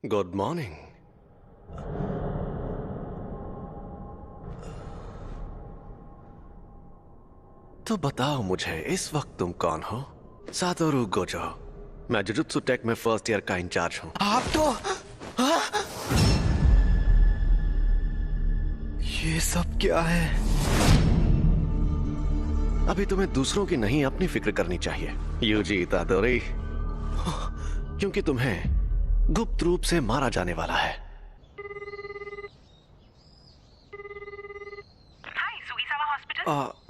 Good morning. तो बताओ मुझे, इस वक्त तुम कौन हो? Satoru Gojo. मैं जुजुत्सु टेक में फर्स्ट ईयर का इंचार्ज हूं। आप तो ये सब क्या है? अभी तुम्हें दूसरों की नहीं, अपनी फिक्र करनी चाहिए, यूजी इतादोरी, क्योंकि तुम्हें गुप्त रूप से मारा जाने वाला है।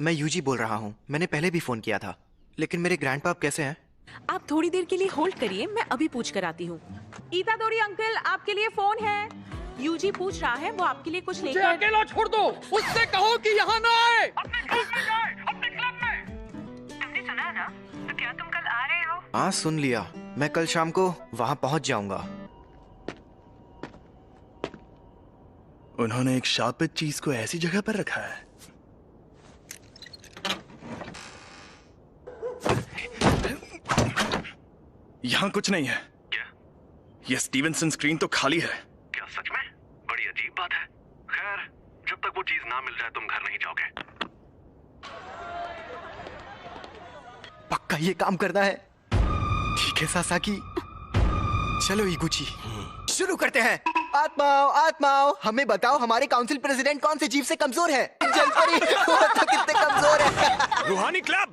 मैं यूजी बोल रहा हूँ। मैंने पहले भी फोन किया था, लेकिन मेरे ग्रैंडपाप कैसे हैं? आप थोड़ी देर के लिए होल्ड करिए, मैं अभी पूछ कर आती हूँ। इतादोरी अंकल, आपके लिए फोन है। यूजी पूछ रहा है, वो आपके लिए कुछ लेकर। अकेला छोड़ दो, उससे कहो कि यहाँ ना आए। अपने क्लब में जाए, अपने क्लब में। तुमने सुना ना? तो क्या तुम कल आ रहे हो? हाँ, सुन लिया। मैं कल शाम को वहाँ पहुँच जाऊंगा। उन्होंने एक शापित चीज को ऐसी जगह पर रखा है। यहाँ कुछ नहीं है। क्या? ये स्टीवेंसन स्क्रीन तो खाली है। क्या सच में? बड़ी अजीब बात है। खैर, जब तक वो चीज ना मिल जाए तुम घर नहीं जाओगे। पक्का ये काम करना है। ठीक है सासाकी, चलो इगुची, शुरू करते हैं। आत्माओं आत्माओं, हमें बताओ हमारे काउंसिल प्रेसिडेंट कौन से जीव से कमजोर है? जलपरी, वो तो कितने कमजोर है। रूहानी क्लब।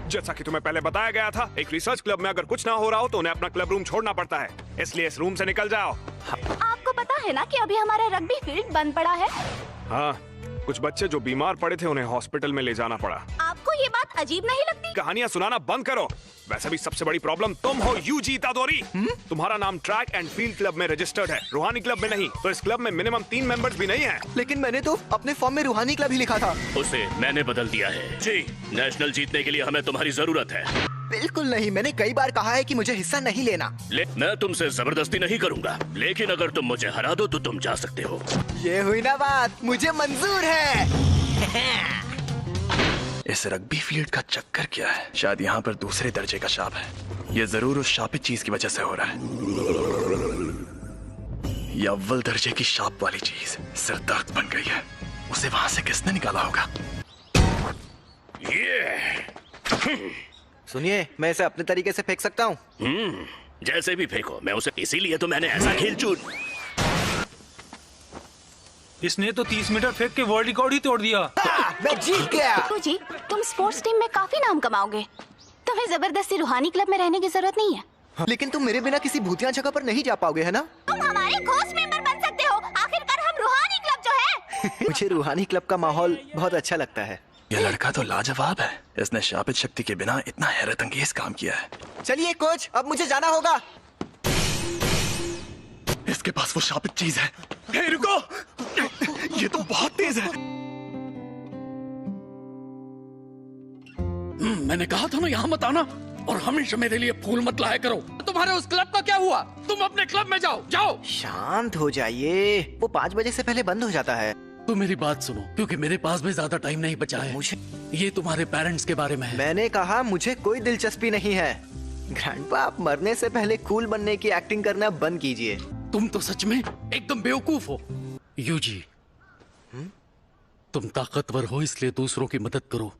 जैसा कि तुम्हें पहले बताया गया था, एक रिसर्च क्लब में अगर कुछ ना हो रहा हो तो उन्हें अपना क्लब रूम छोड़ना पड़ता है, इसलिए इस रूम से निकल जाओ। आपको पता है ना कि अभी हमारा रग्बी फील्ड बंद पड़ा है? हाँ, कुछ बच्चे जो बीमार पड़े थे उन्हें हॉस्पिटल में ले जाना पड़ा। आपको ये बात अजीब नहीं लगती? कहानियां सुनाना बंद करो। वैसे भी सबसे बड़ी प्रॉब्लम तुम हो, यूजी इतादोरी। तुम्हारा नाम ट्रैक एंड फील्ड क्लब में रजिस्टर्ड है, रूहानी क्लब में नहीं। तो इस क्लब में मिनिमम 3 मेंबर्स भी नहीं है। लेकिन मैंने तो अपने फॉर्म में रूहानी क्लब ही लिखा था। उसे मैंने बदल दिया है। जी, नेशनल जीतने के लिए हमें तुम्हारी जरूरत है। बिल्कुल नहीं, मैंने कई बार कहा है कि मुझे हिस्सा नहीं लेना। मैं तुमसे जबरदस्ती नहीं करूंगा, लेकिन अगर तुम मुझे हरा दो तो तुम जा सकते हो। ये हुई ना बात, मुझे मंजूर है। इस रग्बी फील्ड का चक्कर क्या है? शायद यहाँ पर दूसरे दर्जे का शाप है। ये जरूर उस शापित चीज की वजह से हो रहा है। ये अव्वल दर्जे की शाप वाली चीज सिरदर्द बन गई है। उसे वहां से किसने निकाला होगा? सुनिए, मैं इसे अपने तरीके से फेंक सकता हूँ। जैसे भी फेंको, मैं उसे इसीलिए तो मैंने ऐसा खेल चुन। इसने तो 30 मीटर फेंक के वर्ल्ड रिकॉर्ड ही तोड़ दिया। मैं जीत गया। जी, तुम स्पोर्ट्स टीम में काफी नाम कमाओगे। तुम्हें जबरदस्ती रूहानी क्लब में रहने की जरूरत नहीं है। लेकिन तुम मेरे बिना किसी भूतिया जगह पर नहीं जा पाओगे, है ना? तुम हमारे घोस्ट मेंबर बन सकते हो। आखिरकार हम रूहानी क्लब जो है। मुझे रूहानी क्लब का माहौल बहुत अच्छा लगता है। ये लड़का तो लाजवाब है। इसने शापित शक्ति के बिना इतना हैरत अंगेज काम किया है। चलिए कोच, अब मुझे जाना होगा। इसके पास वो शापित चीज है। हे रुको, ये तो बहुत तेज है। मैंने कहा था ना यहाँ मत आना, और हमेशा मेरे लिए फूल मत लाया करो। तुम्हारे उस क्लब का क्या हुआ? तुम अपने क्लब में जाओ, जाओ। शांत हो जाइए, वो 5 बजे से पहले बंद हो जाता है। तो मेरी बात सुनो, क्योंकि मेरे पास भी ज्यादा टाइम नहीं बचा है। मुझे ये तुम्हारे पेरेंट्स के बारे में है। मैंने कहा मुझे कोई दिलचस्पी नहीं है। ग्रैंडपा, आप मरने से पहले कूल बनने की एक्टिंग करना बंद कीजिए। तुम तो सच में एकदम बेवकूफ हो। यूजी, तुम ताकतवर हो इसलिए दूसरों की मदद करो।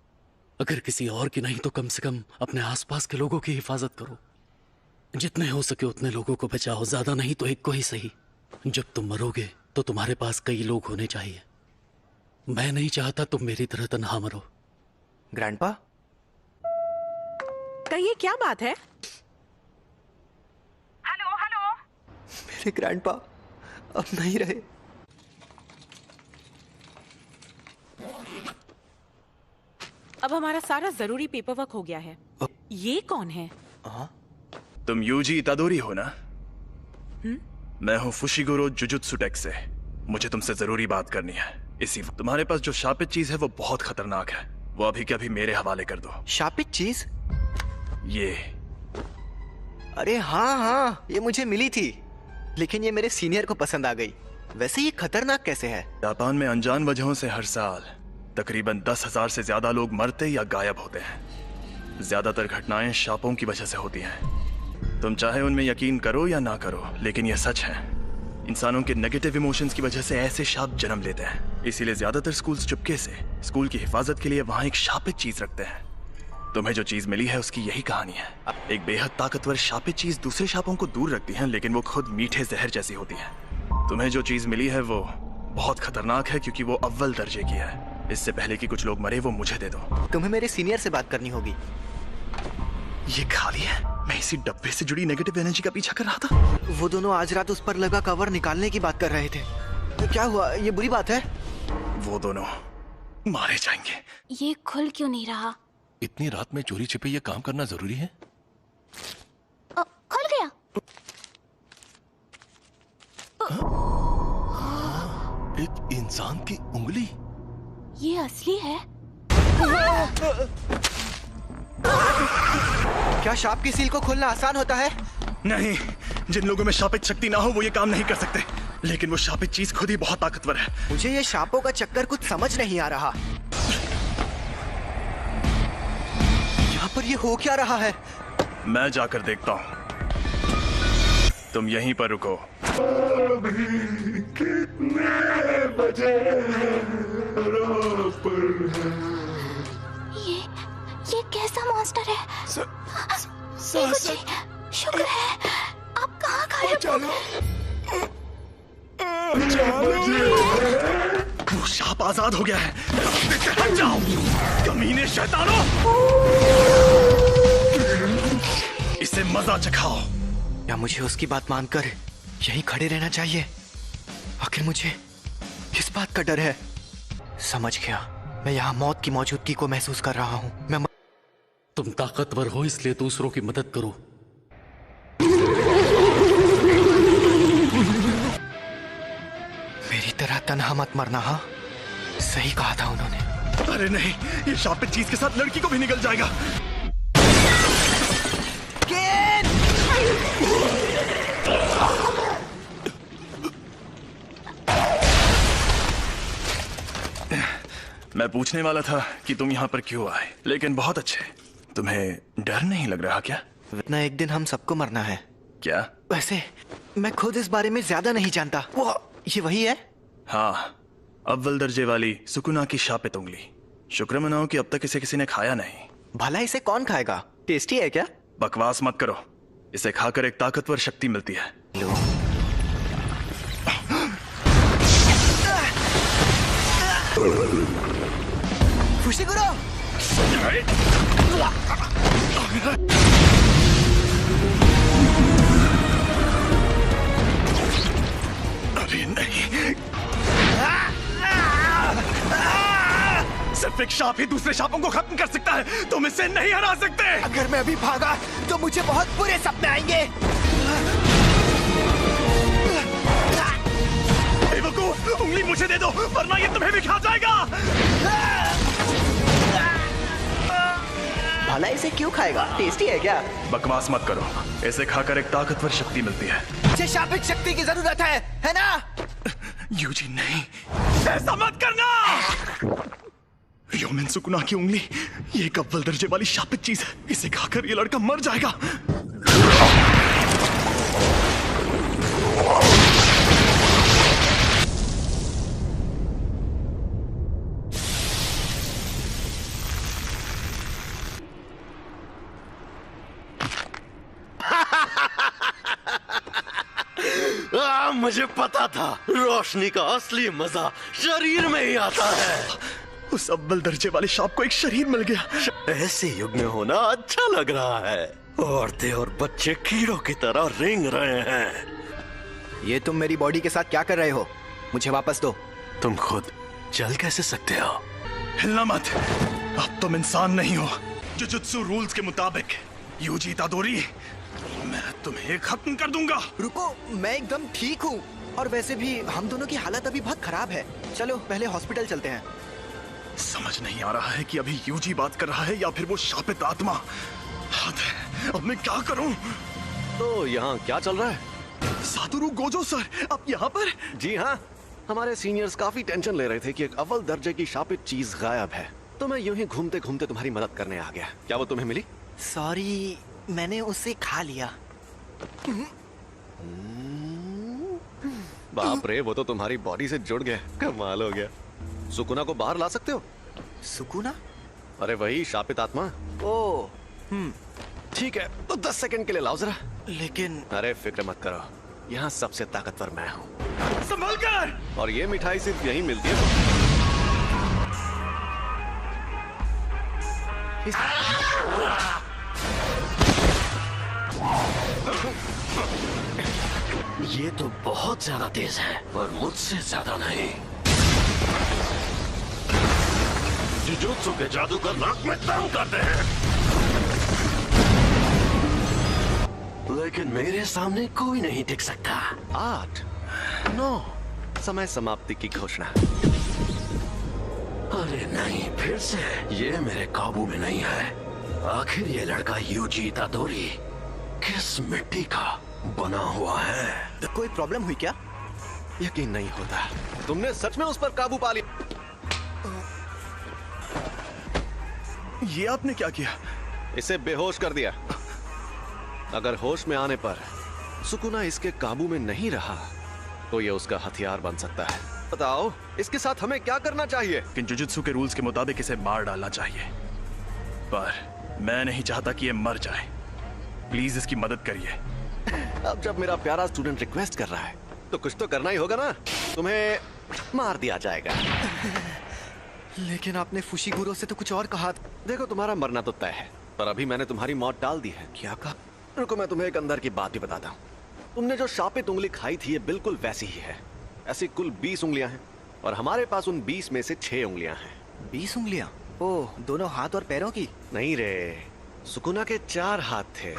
अगर किसी और की नहीं तो कम से कम अपने आसपास के लोगों की हिफाजत करो। जितने हो सके उतने लोगों को बचाओ, ज्यादा नहीं तो एक को ही सही। जब तुम मरोगे तो तुम्हारे पास कई लोग होने चाहिए। मैं नहीं चाहता तुम मेरी तरह तन्हा मरो। ग्रैंडपा, कहिए, क्या बात है? Hello hello. मेरे ग्रैंडपा अब नहीं रहे। अब हमारा सारा जरूरी पेपर वर्क हो गया है। ये कौन है? तुम यूजी इतादोरी हो ना? मैं हूँ फुशिगुरो जुजुत्सु टेक से। मुझे तुमसे जरूरी बात करनी है। इसी वक्त तुम्हारे पास जो शापित चीज है वो बहुत खतरनाक है। वो अभी के अभी मेरे हवाले कर दो। शापित चीज? ये। अरे हाँ हाँ, ये मुझे मिली थी, लेकिन ये मेरे सीनियर को पसंद आ गई। वैसे ये खतरनाक कैसे है? जापान में अनजान वजहों से हर साल तकरीबन 10,000 से ज्यादा लोग मरते या गायब होते हैं। ज्यादातर घटनाएं शापों की वजह से होती हैं। तुम चाहे उनमें यकीन करो या ना करो, लेकिन यह सच है। इंसानों के नेगेटिव इमोशंस की वजह से ऐसे शाप जन्म लेते हैं। इसीलिए ज्यादातर स्कूल्स चुपके से स्कूल की हिफाजत के लिए वहां एक शापित चीज रखते हैं। तुम्हें जो चीज मिली है उसकी यही कहानी है। एक बेहद ताकतवर शापित चीज दूसरे शापों को दूर रखती है, लेकिन वो खुद मीठे जहर जैसी होती है। तुम्हें जो चीज मिली है वो बहुत खतरनाक है, क्योंकि वो अव्वल दर्जे की है। इससे पहले कि कुछ लोग मरे, वो मुझे दे दो। तुम्हें मेरे सीनियर से बात करनी होगी। ये खाली है। मैं इसी डब्बे से जुड़ी नेगेटिव एनर्जी का पीछा कर रहा था। वो दोनों आज रात उस पर लगा कवर निकालने की बात कर रहे थे। क्या हुआ? ये बुरी बात है? वो दोनों मारे जाएंगे। ये खुल क्यों नहीं रहा? इतनी रात में चोरी छिपे ये काम करना जरूरी है? खुल गया। एक इंसान की उंगली। ये असली है? क्या शाप की सील को खोलना आसान होता है? नहीं, जिन लोगों में शापित शक्ति ना हो वो ये काम नहीं कर सकते। लेकिन वो शापित चीज खुद ही बहुत ताकतवर है। मुझे ये शापों का चक्कर कुछ समझ नहीं आ रहा। यहाँ पर ये हो क्या रहा है? मैं जाकर देखता हूँ। तुम यहीं पर रुको। ये कैसा मॉन्स्टर है? जी, शुक्र है आप कहाँ गायब हो? वो शाप आजाद हो गया है। रास्ते से हट जाओ, कमीने शैतानों। इसे मजा चखाओ। या मुझे उसकी बात मानकर यहीं खड़े रहना चाहिए? आखिर मुझे किस बात का डर है? समझ गया। मैं यहाँ मौत की मौजूदगी को महसूस कर रहा हूँ। मैं तुम ताकतवर हो इसलिए दूसरों की मदद करो। मेरी तरह तन्हा मत मरना। हाँ, सही कहा था उन्होंने। अरे नहीं, ये शापित चीज के साथ लड़की को भी निकल जाएगा। मैं पूछने वाला था कि तुम यहाँ पर क्यों आए, लेकिन बहुत अच्छे। तुम्हें डर नहीं लग रहा क्या? इतना एक दिन हम सबको मरना है। क्या? वैसे मैं खुद इस बारे में ज्यादा नहीं जानता। वो ये वही है? हाँ, अव्वल दर्जे वाली सुकुना की शापित उंगली। शुक्र मनाओ कि अब तक इसे किसी ने खाया नहीं। भला इसे कौन खाएगा? टेस्टी है क्या? बकवास मत करो। इसे खाकर एक ताकतवर शक्ति मिलती है। लो। फुशिगुरो! अरे नहीं, सिर्फ एक शाप ही दूसरे शापों को खत्म कर सकता है। तुम इसे नहीं हरा सकते। अगर मैं अभी भागा तो मुझे बहुत बुरे सपने आएंगे। बेवकूफ, उंगली मुझे दे दो वरना ये तुम्हें भी खा जाएगा। भला इसे क्यों खाएगा? टेस्टी है क्या? बकवास मत करो। इसे खाकर एक ताकतवर शक्ति मिलती है। मुझे शापित शक्ति की जरूरत है ना? यूजी नहीं, ऐसा मत करना। योमिन सुकुना की उंगली, ये एक अव्वल दर्जे वाली शापित चीज है। इसे खाकर ये लड़का मर जाएगा। मुझे पता था रोशनी का असली मजा शरीर में ही आता है। उस अव्वल दर्जे वाले शाप को एक शरीर मिल गया। ऐसे युग में होना अच्छा लग रहा है। औरतें और बच्चे कीड़ों की तरह रेंग रहे हैं। ये तुम मेरी बॉडी के साथ क्या कर रहे हो? मुझे वापस दो। तुम खुद चल कैसे सकते हो? हिलना मत। अब तुम इंसान नहीं हो। जुजुत्सु रूल्स के मुताबिक यूजी इतादोरी, मैं तुम्हें खत्म कर दूंगा। रुको, मैं एकदम ठीक हूँ। और वैसे भी हम दोनों की हालत अभी बहुत खराब है। चलो पहले हॉस्पिटल चलते हैं। समझ नहीं आ रहा है कि अभी यूजी बात कर रहा है या फिर वो शापित आत्मा। हद है, अब मैं क्या करूं? तो यहाँ क्या चल रहा है? सातोरु गोजो सर, आप यहाँ पर? जी हाँ, हमारे सीनियर्स काफी टेंशन ले रहे थे कि एक अव्वल दर्जे की शापित चीज गायब है। तो मैं यूं ही घूमते घूमते तुम्हारी मदद करने आ गया। क्या वो तुम्हें मिली? सॉरी, मैंने उसे खा लिया। बाप रे, वो तो तुम्हारी बॉडी से जुड़ गया। कमाल हो गया। सुकुना को बाहर ला सकते हो? सुकुना? अरे वही शापित आत्मा। ओ, ठीक है, तो 10 सेकंड के लिए लाओ जरा। लेकिन अरे फिक्र मत करो, यहाँ सबसे ताकतवर मैं हूँ। संभल कर। और ये मिठाई सिर्फ यहीं मिलती है। ये तो बहुत ज्यादा तेज है, पर मुझसे ज्यादा नहीं। जुजुत्सु के जादूगर नाक में दम करते हैं, लेकिन मेरे सामने कोई नहीं टिक सकता। 8, 9, समय समाप्ति की घोषणा। अरे नहीं, फिर से ये मेरे काबू में नहीं है। आखिर ये लड़का यूजी इतादोरी किस मिट्टी का बना हुआ है? तो कोई प्रॉब्लम हुई क्या? यकीन नहीं होता, तुमने सच में उस पर काबू पा लिया। ये आपने क्या किया? इसे बेहोश कर दिया। अगर होश में आने पर सुकुना इसके काबू में नहीं रहा तो ये उसका हथियार बन सकता है। बताओ, इसके साथ हमें क्या करना चाहिए? कि जुजुत्सु के रूल्स के मुताबिक इसे मार डालना चाहिए, पर मैं नहीं चाहता कि ये मर जाए। प्लीज इसकी मदद करिए। अब जब मेरा प्यारा स्टूडेंट रिक्वेस्ट कर रहा है तो कुछ तो करना ही होगा ना। तुम्हें मार दिया जाएगा। लेकिन आपने फुशिगुरो से तो कुछ और कहा था। देखो, तुम्हारा मरना तो तय है, पर अभी मैंने तुम्हारी मौत टाल दी है। क्या कहा? रुको, मैं तुम्हें एक अंदर की बात भी बताता हूँ। तुमने जो शापित उंगली खाई थी, ये बिल्कुल वैसी ही है। ऐसी कुल 20 उंगलियां हैं और हमारे पास उन 20 में से 6 उंगलियां हैं। 20 उंगलियां? ओह, दोनों हाथ और पैरों की? नहीं रे, सुकुना के 4 हाथ थे।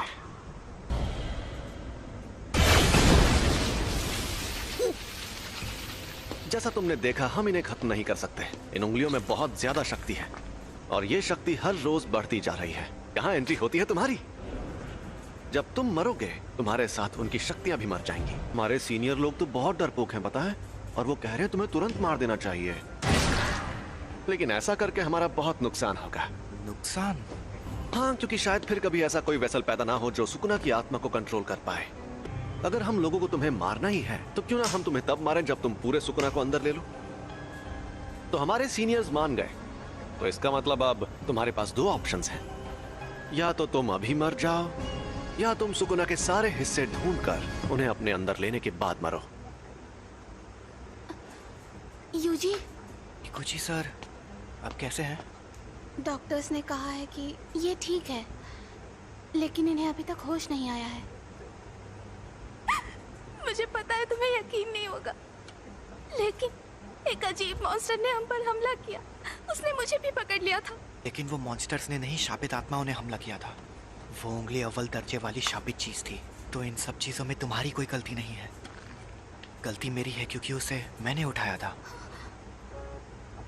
जैसा तुमने देखा, हम इन्हें खत्म नहीं कर सकते। इन उंगलियों में बहुत ज्यादा शक्ति है और ये शक्ति हर रोज बढ़ती जा रही है। यहाँ एंट्री होती है तुम्हारी। जब तुम मरोगे, तुम्हारे साथ उनकी शक्तियां भी मर जाएंगी। हमारे सीनियर लोग तो बहुत डरपोक हैं, पता है, और वो कह रहे हैं तुम्हें तुरंत मार देना चाहिए। लेकिन ऐसा करके हमारा बहुत नुकसान होगा। नुकसान? हाँ, क्योंकि शायद फिर कभी ऐसा कोई वेसल पैदा ना हो जो सुकुना की आत्मा को कंट्रोल कर पाए। अगर हम लोगों को तुम्हें मारना ही है तो क्यों ना हम तुम्हें तब मारें जब तुम पूरे सुकुना को अंदर ले लो। तो हमारे सीनियर्स मान गए, तो इसका मतलब अब तुम्हारे पास 2 ऑप्शंस हैं। या तो तुम अभी मर जाओ, या तुम सुकुना के सारे हिस्से ढूंढकर उन्हें अपने अंदर लेने के बाद मरो। यूजी, कुछ ही सर, आप कैसे हैं? डॉक्टर्स ने कहा है कि ये ठीक है, लेकिन इन्हें अभी तक होश नहीं आया है। मुझे पता है तुम्हें यकीन नहीं होगा, लेकिन एक अजीब मॉन्स्टर ने हम पर हमला किया। उसने मुझे भी पकड़ लिया था। लेकिन वो मॉन्स्टर्स ने नहीं, शापित आत्माओं ने हमला किया था। वो उंगली अव्वल दर्जे वाली शापित चीज थी। तो इन सब चीजों में तुम्हारी कोई गलती नहीं है। गलती मेरी है क्योंकि उसे मैंने उठाया था।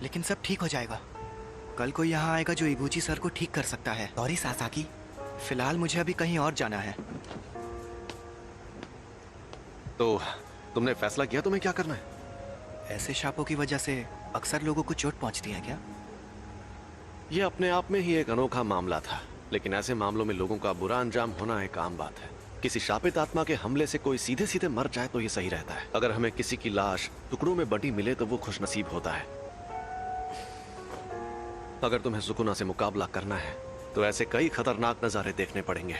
लेकिन सब ठीक हो जाएगा। कल कोई यहाँ आएगा जो इबुची सर को ठीक कर सकता है। सॉरी सासाकी, फिलहाल मुझे अभी कहीं और जाना है। तो तुमने फैसला किया तुम्हें क्या करना है? ऐसे शापों की वजह से अक्सर लोगों को चोट पहुंचती है क्या? ये अपने आप में ही एक अनोखा मामला था, लेकिन ऐसे मामलों में लोगों का बुरा अंजाम होना एक आम बात है। किसी शापित आत्मा के हमले से कोई सीधे सीधे मर जाए तो ये सही रहता है। अगर हमें किसी की लाश टुकड़ों में बटी मिले तो वो खुशनसीब होता है। अगर तुम्हें सुकुना से मुकाबला करना है तो ऐसे कई खतरनाक नजारे देखने पड़ेंगे,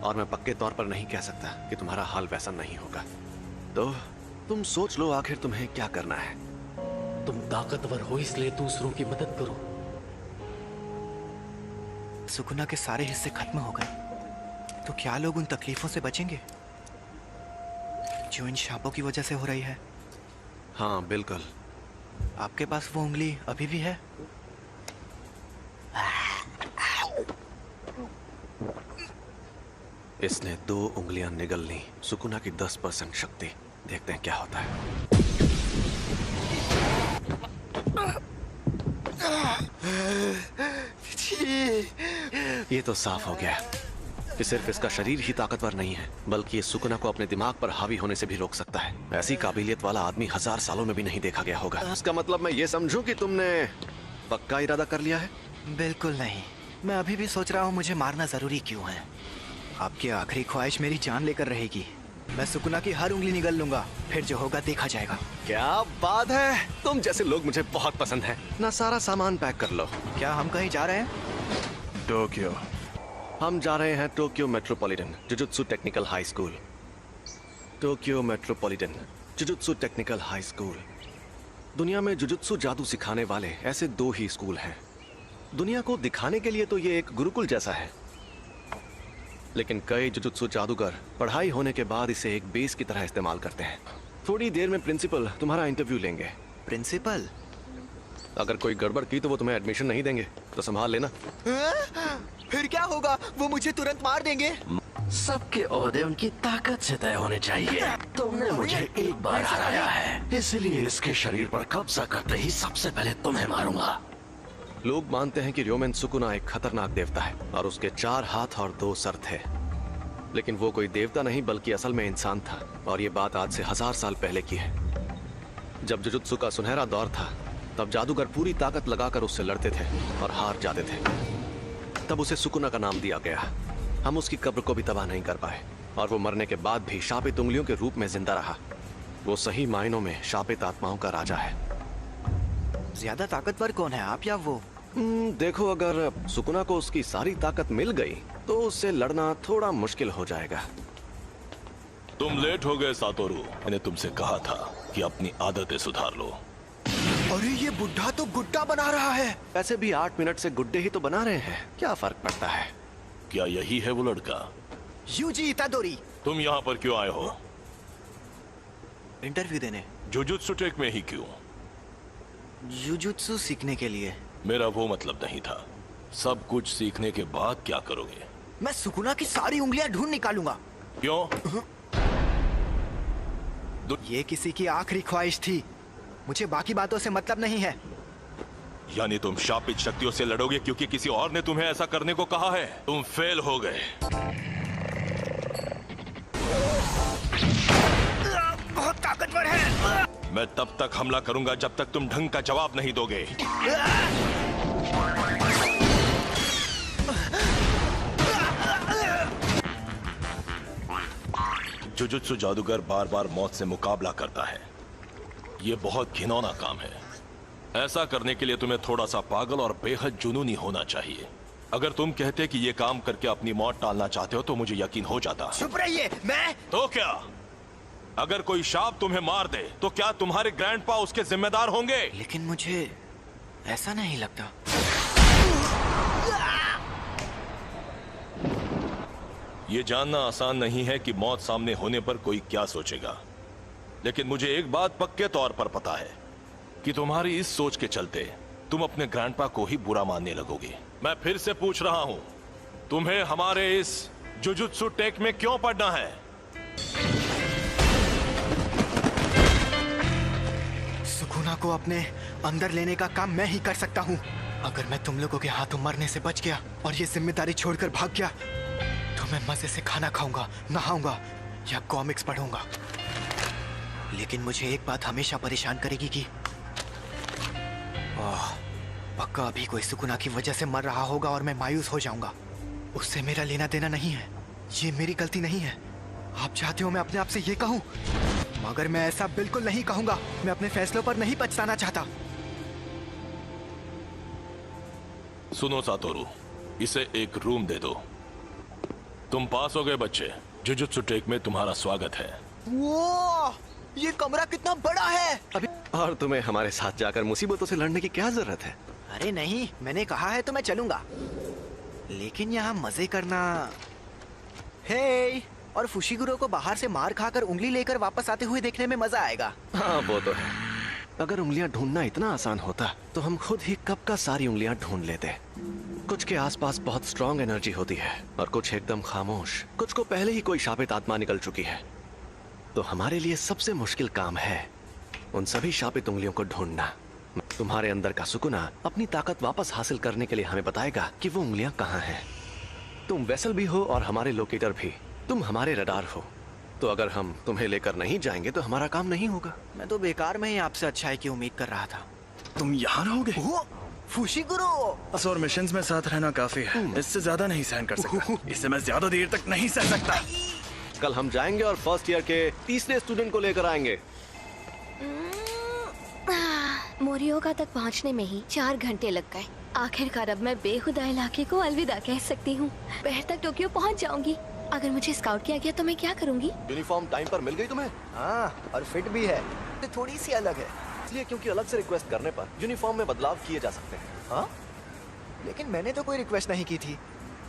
और मैं पक्के तौर पर नहीं कह सकता कि तुम्हारा हाल वैसा नहीं होगा। तो तुम सोच लो आखिर तुम्हें क्या करना है। तुम ताकतवर हो इसलिए दूसरों की मदद करो। सुकुना के सारे हिस्से खत्म हो गए तो क्या लोग उन तकलीफों से बचेंगे जो इन शापों की वजह से हो रही है? हाँ बिल्कुल। आपके पास वो उंगली अभी भी है? इसने 2 उंगलियां निगल ली। सुकुना की 10% शक्ति। देखते हैं क्या होता है। ये तो साफ हो गया कि सिर्फ इसका शरीर ही ताकतवर नहीं है, बल्कि ये सुकुना को अपने दिमाग पर हावी होने से भी रोक सकता है। ऐसी काबिलियत वाला आदमी 1000 सालों में भी नहीं देखा गया होगा। इसका मतलब मैं ये समझूं कि तुमने पक्का इरादा कर लिया है? बिल्कुल नहीं। मैं अभी भी सोच रहा हूँ मुझे मारना जरूरी क्यों है। आपकी आखिरी ख्वाहिश मेरी जान लेकर रहेगी। मैं सुकुना की हर उंगली निगल लूंगा, फिर जो होगा देखा जाएगा। क्या बात है, तुम जैसे लोग मुझे बहुत पसंद है ना। सारा सामान पैक कर लो। क्या हम कहीं जा रहे हैं? टोक्यो। हम जा रहे हैं Tokyo metropolitan jujutsu technical high school. Tokyo metropolitan jujutsu technical high school. दुनिया में जुजुत्सु जादू सिखाने वाले ऐसे 2 ही स्कूल हैं। दुनिया को दिखाने के लिए तो ये एक गुरुकुल जैसा है, लेकिन कई जुजुत्सु जादूगर पढ़ाई होने के बाद इसे एक बेस की तरह इस्तेमाल करते हैं। थोड़ी देर में प्रिंसिपल तुम्हारा इंटरव्यू लेंगे। प्रिंसिपल? अगर कोई गड़बड़ की तो वो तुम्हें एडमिशन नहीं देंगे, तो संभाल लेना। फिर क्या होगा? वो मुझे तुरंत मार देंगे। सबके ओहदे उनकी ताकत से तय होने चाहिए। तुमने मुझे एक बार हराया है, इसलिए इसके शरीर पर कब्जा करते ही सबसे पहले तुम्हें मारूंगा। लोग मानते हैं कि र्योमेन सुकुना एक खतरनाक देवता है और उसके 4 हाथ और 2 सर थे, लेकिन वो कोई देवता नहीं बल्कि असल में इंसान था। और ये बात आज से 1000 साल पहले की है। जब जुजुत्सु का सुनहरा दौर था, तब जादूगर पूरी ताकत लगाकर उससे लड़ते थे और हार जाते थे। तब उसे सुकुना का नाम दिया गया। हम उसकी कब्र को भी तबाह नहीं कर पाए और वो मरने के बाद भी शापित उंगलियों के रूप में जिंदा रहा। वो सही मायनों में शापित आत्माओं का राजा है। ज्यादा ताकतवर कौन है, आप या वो? देखो, अगर सुकुना को उसकी सारी ताकत मिल गई तो उससे लड़ना थोड़ा मुश्किल हो जाएगा। तुम लेट हो गए सातोरू। मैंने तुमसे कहा था कि अपनी आदतें सुधार लो। अरे ये बुढ़ा तो गुड्डा बना रहा है। वैसे भी 8 मिनट से गुड्डे ही तो बना रहे हैं, क्या फर्क पड़ता है? क्या यही है वो लड़का? यूजी इतादोरी। तुम यहाँ पर क्यों आए हो? इंटरव्यू देने। जुजुत्सु टेक में ही क्यों? जुजुत्सु सीखने के लिए। मेरा वो मतलब नहीं था। सब कुछ सीखने के बाद क्या करोगे? मैं सुकुना की सारी उंगलियां ढूंढ निकालूंगा। क्यों? ये किसी की आखिरी ख्वाहिश थी, मुझे बाकी बातों से मतलब नहीं है। यानी तुम शापित शक्तियों से लड़ोगे क्योंकि किसी और ने तुम्हें ऐसा करने को कहा है? तुम फेल हो गए। बहुत ताकतवर है। मैं तब तक हमला करूंगा जब तक तुम ढंग का जवाब नहीं दोगे। जुजुत्सु जादूगर बार बार मौत से मुकाबला करता है। ये बहुत घिनौना काम है। ऐसा करने के लिए तुम्हें थोड़ा सा पागल और बेहद जुनूनी होना चाहिए। अगर तुम कहते कि ये काम करके अपनी मौत टालना चाहते हो तो मुझे यकीन हो जाता। चुप रहिए। मैं तो क्या? अगर कोई शाप तुम्हें मार दे तो क्या तुम्हारे ग्रैंडपा उसके जिम्मेदार होंगे? लेकिन मुझे ऐसा नहीं लगता। ये जानना आसान नहीं है कि मौत सामने होने पर कोई क्या सोचेगा, लेकिन मुझे एक बात पक्के तौर पर पता है कि तुम्हारी इस सोच के चलते तुम अपने ग्रैंडपा को ही बुरा मानने लगोगे। मैं फिर से पूछ रहा हूं, तुम्हें हमारे इस जुजुत्सु टेक में क्यों पढ़ना है? सुकुना को अपने अंदर लेने का काम मैं ही कर सकता हूँ। अगर मैं तुम लोगों के हाथों मरने से बच गया और ये जिम्मेदारी छोड़कर भाग गया तो मैं मजे से खाना खाऊंगा, नहाऊंगा या कॉमिक्स पढ़ूंगा। लेकिन मुझे एक बात हमेशा परेशान करेगी कि पक्का अभी कोई सुकुना की वजह से मर रहा होगा और मैं मायूस हो जाऊंगा। उससे मेरा लेना देना नहीं है, ये मेरी गलती नहीं है। आप चाहते हो मैं अपने आप से ये कहूं, मगर मैं ऐसा बिल्कुल नहीं कहूंगा। मैं अपने फैसलों पर नहीं पछताना चाहता। सुनो सातोरू, इसे एक रूम दे दो। तुम पास हो गए बच्चे। जुजुत्सु टेक में तुम्हारा स्वागत है। वो ये कमरा कितना बड़ा है। अभी और तुम्हें हमारे साथ जाकर मुसीबतों से लड़ने की क्या जरूरत है? अरे नहीं, मैंने कहा है तो मैं चलूंगा, लेकिन यहाँ मजे करना। हे, और फुशिगुरो को बाहर से मार खाकर उंगली लेकर वापस आते हुए देखने में मजा आएगा। हाँ वो तो है। अगर उंगलियां ढूंढना इतना आसान होता तो हम खुद ही कब का सारी उंगलियां ढूंढ लेते। कुछ के आसपास बहुत स्ट्रॉन्ग एनर्जी होती है और कुछ एकदम खामोश। कुछ को पहले ही कोई शापित आत्मा निकल चुकी है। तो हमारे लिए सबसे मुश्किल काम है उन सभी शापित उंगलियों को ढूंढना। तुम्हारे अंदर का सुकुना अपनी ताकत वापस हासिल करने के लिए हमें बताएगा कि वो उंगलियां कहाँ हैं। तुम वेसल भी हो और हमारे लोकेटर भी। तुम हमारे रडार हो, तो अगर हम तुम्हें लेकर नहीं जाएंगे तो हमारा काम नहीं होगा। मैं तो बेकार में ही आपसे अच्छाई की उम्मीद कर रहा था। तुम यहाँ रहोगे? फुशिगुरो। और मिशंस में साथ रहना काफी है, इससे ज्यादा नहीं सहन कर सकता। इसे मैं ज्यादा देर तक नहीं सह सकता। कल हम जाएंगे और फर्स्ट ईयर के तीसरे स्टूडेंट को लेकर आएंगे। मोरियोगा तक पहुंचने में ही 4 घंटे लग गए। आखिरकार अब मैं बेखुदा इलाके को अलविदा कह सकती हूँ। दोपहर तक टोक्यो पहुंच जाऊंगी। अगर मुझे स्काउट किया गया तो मैं क्या करूंगी? यूनिफॉर्म टाइम पर मिल गई तुम्हें? हाँ, और फिट भी है, तो थोड़ी सी अलग है। इसलिए क्योंकि अलग से रिक्वेस्ट करने पर यूनिफॉर्म में बदलाव किए जा सकते हैं। हाँ, लेकिन मैंने तो कोई रिक्वेस्ट नहीं की थी।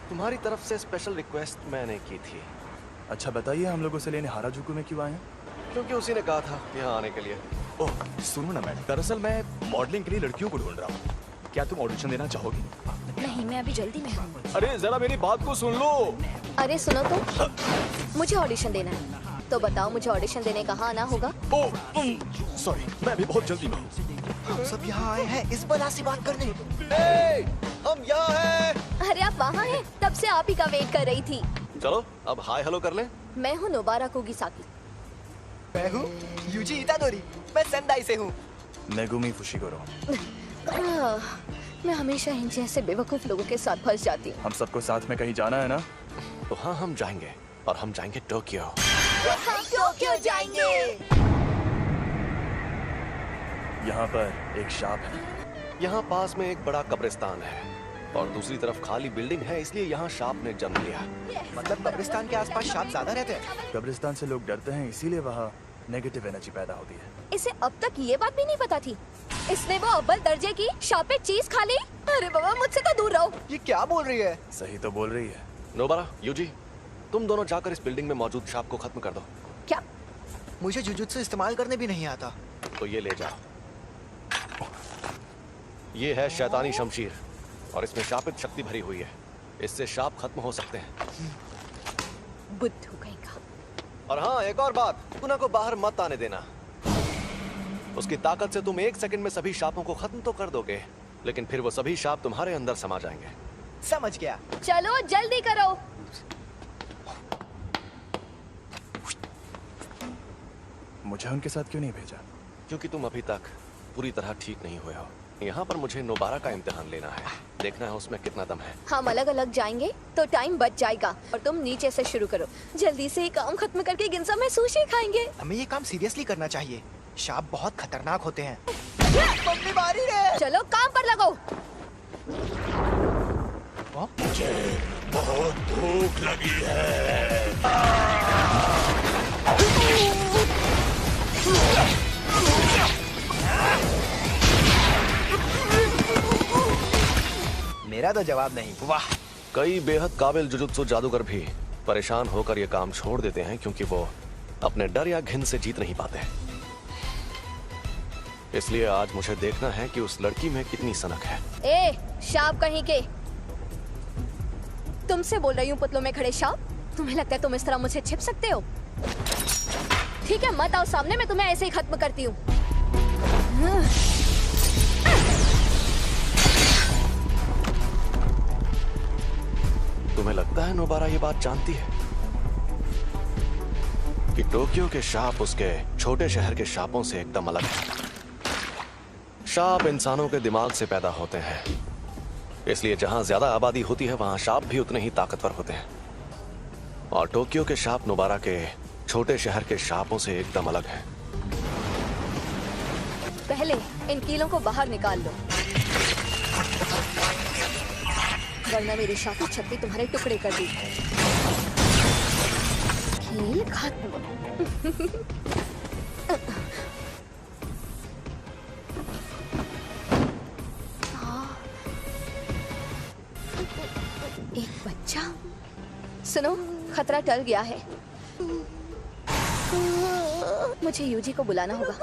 तुम्हारी तरफ से स्पेशल रिक्वेस्ट मैंने की थी। अच्छा बताइए, हम लोगों से लेने हाराजुकु में क्यों आए हैं? क्योंकि उसी ने कहा था यहाँ आने के लिए। ओह सुनो ना मैडम, दरअसल मैं मॉडलिंग के लिए लड़कियों को ढूंढ रहा हूँ। क्या तुम ऑडिशन देना चाहोगी? नहीं, मैं अभी जल्दी में हूँ। अरे जरा मेरी बात को सुन लो। अरे सुनो तो, मुझे ऑडिशन देना है, तो बताओ मुझे ऑडिशन देने कहाँ आना होगा? सॉरी, मैं अभी बहुत जल्दी में हूँ। हम सब यहाँ आए हैं इस बला से बात करने। हम यहाँ हैं। अरे आप वहाँ हैं? तब से आप ही का वेट कर रही थी। चलो अब हाय हेलो कर लें। मैं हूँ नोबारा कुगिसाकी। मैं हूँ यूजी इतादोरी। मैं सेंदाई से हूँ। Megumi Fushiguro. मैं हमेशा इन जैसे बेवकूफ लोगों के साथ फंस जाती हूँ। हम सबको साथ में कहीं जाना है ना? तो हाँ, हम जाएंगे और हम जाएंगे टोक्यो। हम टोक्यो जाएंगे। यहाँ पर एक शाप है। यहाँ पास में एक बड़ा कब्रिस्तान है और दूसरी तरफ खाली बिल्डिंग है, इसलिए यहाँ शाप ने जन्म लिया। मतलब कब्रिस्तान के आसपास सांप ज्यादा रहते हैं? कब्रिस्तान से लोग डरते हैं, इसीलिए वहाँ नेगेटिव एनर्जी पैदा होती है। इसे अब तक ये बात भी नहीं पता थी। इसने वो अव्वल दर्जे की शापित चीज खा ली। अरे बाबा, मुझसे तो दूर रहो। ये क्या बोल रही है? सही तो बोल रही है। नोबारा, यूजी, तुम दोनों जाकर इस बिल्डिंग में मौजूद शाप को खत्म कर दो। क्या? मुझे जुजुत्सु इस्तेमाल करने भी नहीं आता। तो ये ले जाओ। ये है शैतानी शमशीर और इसमें शापित शक्ति भरी हुई है। इससे शाप खत्म हो सकते हैं। बुद्धू कहीं का। और हाँ, एक और बात, कुना को बाहर मत आने देना। उसकी ताकत से तुम 1 सेकंड में सभी शापों को खत्म तो कर दोगे, लेकिन फिर वो सभी शाप तुम्हारे अंदर समा जाएंगे। समझ गया। चलो जल्दी करो। मुझे उनके साथ क्यों नहीं भेजा? क्योंकि तुम अभी तक पूरी तरह ठीक नहीं हुए हो। यहाँ पर मुझे नोबारा का इम्तिहान लेना है, देखना है उसमें कितना दम है। हम अलग अलग जाएंगे तो टाइम बच जाएगा और तुम नीचे से शुरू करो। जल्दी से काम खत्म करके गिनसा में सुशी खाएंगे। हमें ये काम सीरियसली करना चाहिए। शाप बहुत खतरनाक होते हैं। मम्मी मारी रे। चलो काम पर लगो। मुझे बहुत भूख लगी है। मेरा तो जवाब नहीं। वाह, कई बेहद काबिल जुजुत्सु जादूगर भी परेशान होकर ये काम छोड़ देते हैं क्योंकि वो अपने डर या घिन से जीत नहीं पाते। इसलिए आज मुझे देखना है कि उस लड़की में कितनी सनक है। ए, शाप कहीं के। तुमसे बोल रही हूँ पुतलों में खड़े शाप। तुम्हें लगता है तुम इस तरह मुझसे छिप सकते हो? ठीक है, मत आओ सामने, मैं तुम्हें ऐसे ही खत्म करती हूँ। तुम्हें लगता है नोबारा ये बात जानती है कि टोक्यो के शाप उसके छोटे शहर के शापों से एकदम अलग है। शाप इंसानों के दिमाग से पैदा होते हैं, इसलिए जहां ज्यादा आबादी होती है वहां शाप भी उतने ही ताकतवर होते हैं। और टोक्यो के शाप नोबारा के छोटे शहर के शापों से एकदम अलग है। पहले इन कीलों को बाहर निकाल लो, वरना मेरी शापित शक्ति तुम्हारे टुकड़े कर दी। कील खत्म। एक बच्चा। सुनो, खतरा टल गया है। मुझे यूजी को बुलाना होगा।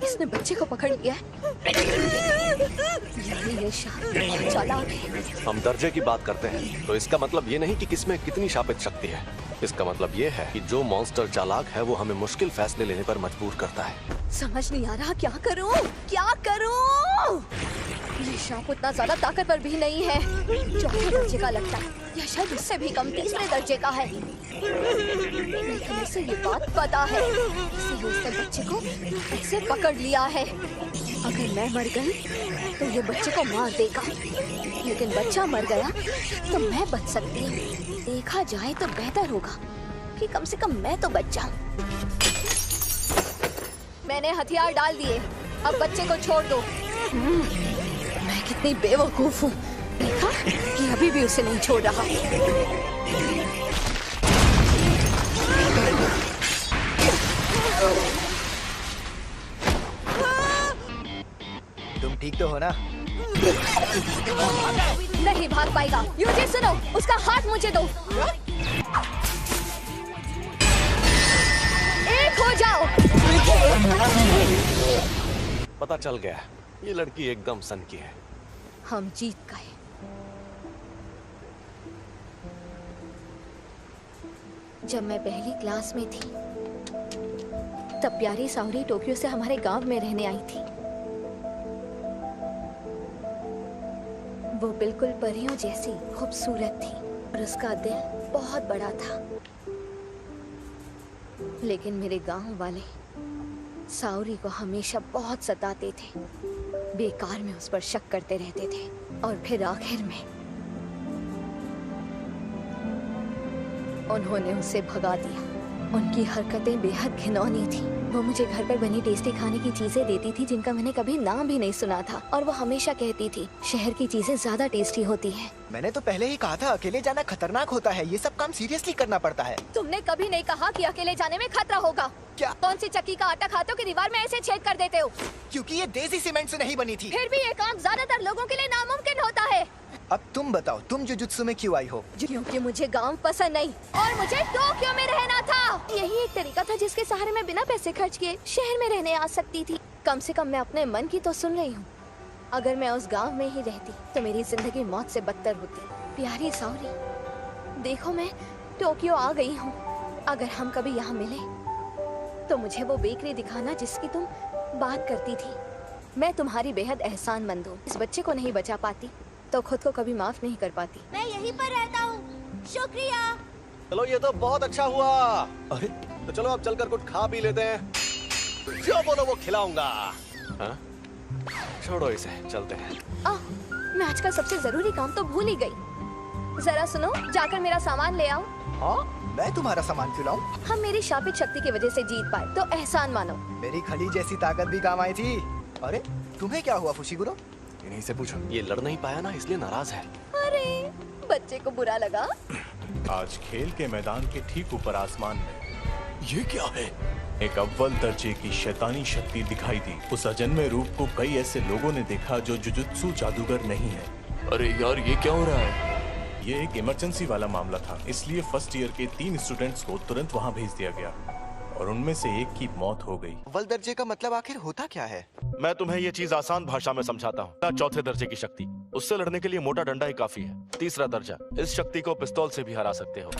इसने बच्चे को पकड़ लिया है। ये चालाक है। हम दर्जे की बात करते हैं तो इसका मतलब ये नहीं कि किसमें कितनी शापित शक्ति है। इसका मतलब ये है कि जो मॉन्स्टर चालाक है वो हमें मुश्किल फैसले लेने पर मजबूर करता है। समझ नहीं आ रहा क्या करूं, क्या करूं? ये सांप उतना ज्यादा ताकतवर भी नहीं है। चौथे दर्जे का लगता है, या शायद उससे भी कम, तीसरे दर्जे का है। लेकिन इसे ये बात पता है, इसलिए उसने बच्चे को ऐसे पकड़ लिया है। अगर मैं मर गई तो ये बच्चे को मार देगा, लेकिन बच्चा मर गया तो मैं बच सकती हूँ। देखा जाए तो बेहतर होगा कि कम से कम मैं तो बच जाऊं। मैंने हथियार डाल दिए, अब बच्चे को छोड़ दो। मैं कितनी बेवकूफ हूँ, देखा कि अभी भी उसे नहीं छोड़ रहा। तुम ठीक तो हो ना? नहीं भाग पाएगा। यूजी सुनो, उसका हाथ मुझे दो। एक हो जाओ। पता चल गया, ये लड़की एकदम सन की है। हम जीत गए। जब मैं पहली क्लास में थी तब प्यारी सावरी टोक्यो से हमारे गांव में रहने आई थी। वो बिल्कुल परियों जैसी खूबसूरत थी और उसका दिल बहुत बड़ा था। लेकिन मेरे गांव वाले सावरी को हमेशा बहुत सताते थे, बेकार में उस पर शक करते रहते थे और फिर आखिर में उन्होंने उसे भगा दिया। उनकी हरकतें बेहद घिनौनी थी। वो मुझे घर पर बनी टेस्टी खाने की चीजें देती थी जिनका मैंने कभी नाम भी नहीं सुना था, और वो हमेशा कहती थी शहर की चीजें ज्यादा टेस्टी होती हैं। मैंने तो पहले ही कहा था अकेले जाना खतरनाक होता है, ये सब काम सीरियसली करना पड़ता है। तुमने कभी नहीं कहा कि अकेले जाने में खतरा होगा। क्या? कौन सी चक्की का आटा खाते हो कि दीवार में ऐसे छेद कर देते हो? क्योंकि ये देसी सीमेंट से नहीं बनी थी। फिर भी ये काम ज्यादातर लोगों के लिए नामुमकिन होता है। अब तुम बताओ, तुम जुजुत्सु में क्यों आई हो? क्योंकि मुझे गांव पसंद नहीं और मुझे टोक्यो में रहना था। यही एक तरीका था जिसके सहारे मैं बिना पैसे खर्च किए शहर में रहने आ सकती थी। कम से कम मैं अपने मन की तो सुन रही हूँ। अगर मैं उस गांव में ही रहती तो मेरी जिंदगी मौत से बदतर होती। प्यारी सावरी, देखो मैं टोक्यो आ गई हूँ। अगर हम कभी यहाँ मिले तो मुझे वो बेकरी दिखाना जिसकी तुम बात करती थी। मैं तुम्हारी बेहद एहसानमंद हूँ। इस बच्चे को नहीं बचा पाती तो खुद को कभी माफ नहीं कर पाती। मैं यहीं पर रहता हूँ, शुक्रिया। चलो ये तो बहुत अच्छा हुआ। अरे तो चलो अब चलकर कुछ खा पी लेते हैं। जो बोलो वो खिलाऊंगा। हाँ? छोड़ो इसे, चलते हैं। मैं आज का सबसे जरूरी काम तो भूल ही गई। जरा सुनो, जाकर मेरा सामान ले आओ। हाँ? मैं तुम्हारा सामान क्यों लाऊं? हम मेरी शापित शक्ति की वजह से जीत पाए तो एहसान मानो। मेरी खली जैसी ताकत भी काम आई थी। अरे तुम्हें क्या हुआ फुशिगुरो? इन्हीं से पूछो। ये लड़ नहीं पाया ना, इसलिए नाराज है। अरे बच्चे को बुरा लगा। आज खेल के मैदान के ठीक ऊपर आसमान में ये क्या है? एक अव्वल दर्जे की शैतानी शक्ति दिखाई दी। उस अजन्मे रूप को कई ऐसे लोगों ने देखा जो जुजुत्सु जादूगर नहीं है। अरे यार, ये क्या हो रहा है? ये एक इमरजेंसी वाला मामला था, इसलिए फर्स्ट ईयर के 3 स्टूडेंट्स को तुरंत वहाँ भेज दिया गया और उनमें से एक की मौत हो गई। अव्वल दर्जे का मतलब आखिर होता क्या है? मैं तुम्हें ये चीज आसान भाषा में समझाता हूँ। चौथे दर्जे की शक्ति, उससे लड़ने के लिए मोटा डंडा ही काफी है। तीसरा दर्जा, इस शक्ति को पिस्तौल से भी हरा सकते हो।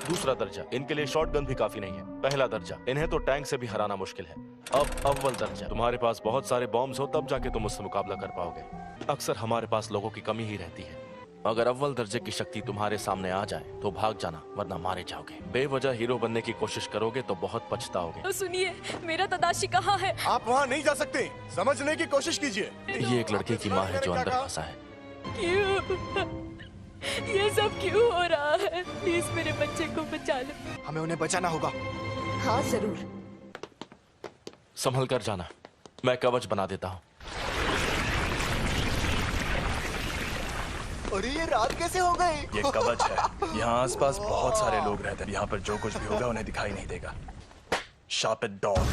दूसरा दर्जा, इनके लिए शॉटगन भी काफी नहीं है। पहला दर्जा, इन्हें तो टैंक से भी हराना मुश्किल है। अब अव्वल दर्जा, तुम्हारे पास बहुत सारे बॉम्ब्स हो तब जाके तुम उससे मुकाबला कर पाओगे। अक्सर हमारे पास लोगों की कमी ही रहती है। अगर अव्वल दर्जे की शक्ति तुम्हारे सामने आ जाए तो भाग जाना, वरना मारे जाओगे। बेवजह हीरो बनने की कोशिश करोगे तो बहुत पछताओगे। सुनिए, मेरा तदाशी कहाँ है? आप वहाँ नहीं जा सकते, समझने की कोशिश कीजिए। ये एक लड़के की माँ है जो अंदर फंसा है। क्यों? ये सब क्यों हो रहा है? प्लीज मेरे बच्चे को बचा लो। हमें उन्हें बचाना होगा। हाँ जरूर। संभल कर जाना, मैं कवच बना देता हूँ। अरे ये रात कैसे हो गई? ये कवच है। यहाँ आसपास बहुत सारे लोग रहते हैं। यहाँ पर जो कुछ भी होगा उन्हें दिखाई नहीं देगा। शापित डॉग,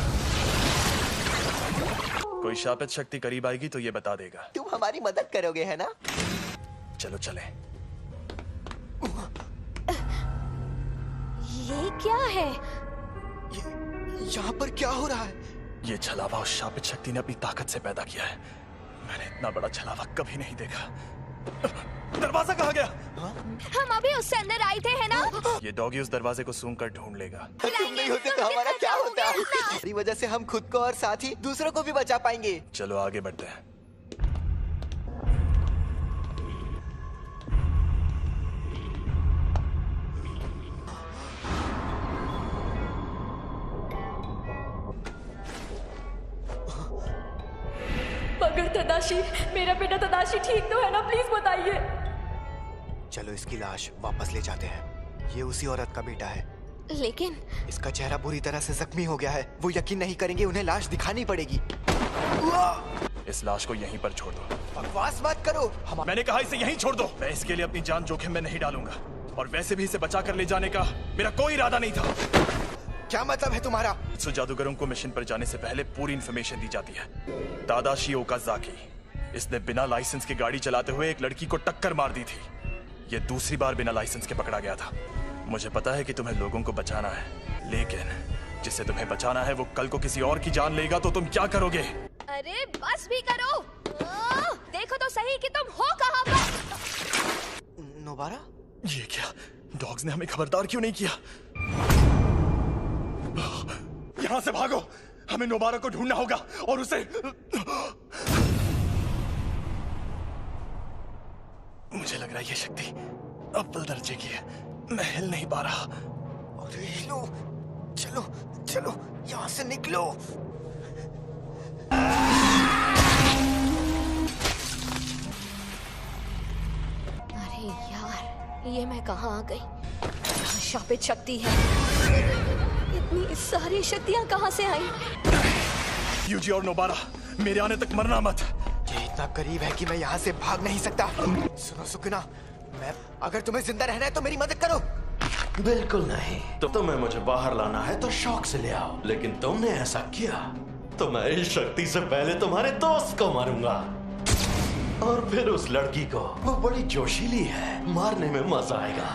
कोई शापित शक्ति करीब आएगी तो ये बता देगा। तुम हमारी मदद करोगे है ना? चलो चले। ये क्या है? यहाँ पर क्या हो रहा है? ये छलावा उस शापित शक्ति ने अपनी ताकत से पैदा किया है। मैंने इतना बड़ा छलावा कभी नहीं देखा। दरवाजा कहाँ गया? हम अभी उससे अंदर आए थे है ना? ये डॉगी उस दरवाजे को सूंघ कर ढूंढ लेगा। तुम नहीं होते तो हमारा क्या होता? हमारी वजह से हम खुद को और साथ ही दूसरों को भी बचा पाएंगे। चलो आगे बढ़ते हैं। तदाशी, मेरा बेटा तदाशी ठीक तो है ना? प्लीज बताइए। चलो इसकी लाश वापस ले जाते हैं। ये उसी औरत का बेटा है, लेकिन इसका चेहरा बुरी तरह से जख्मी हो गया है। वो यकीन नहीं करेंगे, उन्हें लाश दिखानी पड़ेगी। इस लाश को यहीं पर छोड़ दो। बकवास मत करो। मैंने कहा इसे यहीं छोड़ दो। मैं इसके लिए अपनी जान जोखिम में नहीं डालूंगा, और वैसे भी इसे बचा कर ले जाने का मेरा कोई इरादा नहीं था। क्या मतलब है तुम्हारा? जादूगरों को मिशन पर जाने से पहले पूरी इंफॉर्मेशन दी जाती है। तादाशी ओकाज़ाकी, इसने बिना लाइसेंस की गाड़ी चलाते हुए एक लड़की को टक्कर मार दी थी। ये दूसरी बार बिना लाइसेंस के पकड़ा गया था। मुझे पता है कि तुम्हें लोगों को बचाना है, लेकिन जिसे तुम्हें बचाना है वो कल को किसी और की जान लेगा तो तुम क्या करोगे? अरे बस भी करो। देखो तो सही कि तुम हो कहाँ पर। नोबारा? ये क्या? डॉग्स ने हमें खबरदार क्यों नहीं किया? यहाँ से भागो, हमें नोबारा को ढूंढना होगा और उसे। मुझे लग रहा है ये शक्ति अव्वल दर्जे की है। मैं हिल नहीं पा रहा। अरे हिलो, चलो चलो यहाँ से निकलो। अरे यार, ये मैं कहाँ आ गई? यहाँ शापित शक्ति है। इतनी सारी शक्तियाँ कहाँ से आई? यूजी और नोबारा, मेरे आने तक मरना मत। ये इतना करीब है कि मैं यहाँ से भाग नहीं सकता। सुनो सुकुना, मैं अगर तुम्हें जिंदा रहना है तो मेरी मदद करो। बिल्कुल नहीं। तो तुम्हें मुझे बाहर लाना है तो शौक से ले आओ, लेकिन तुमने ऐसा किया तो मैं इस शक्ति से पहले तुम्हारे दोस्त को मारूंगा, और फिर उस लड़की को। वो बड़ी जोशीली है, मारने में मजा आएगा।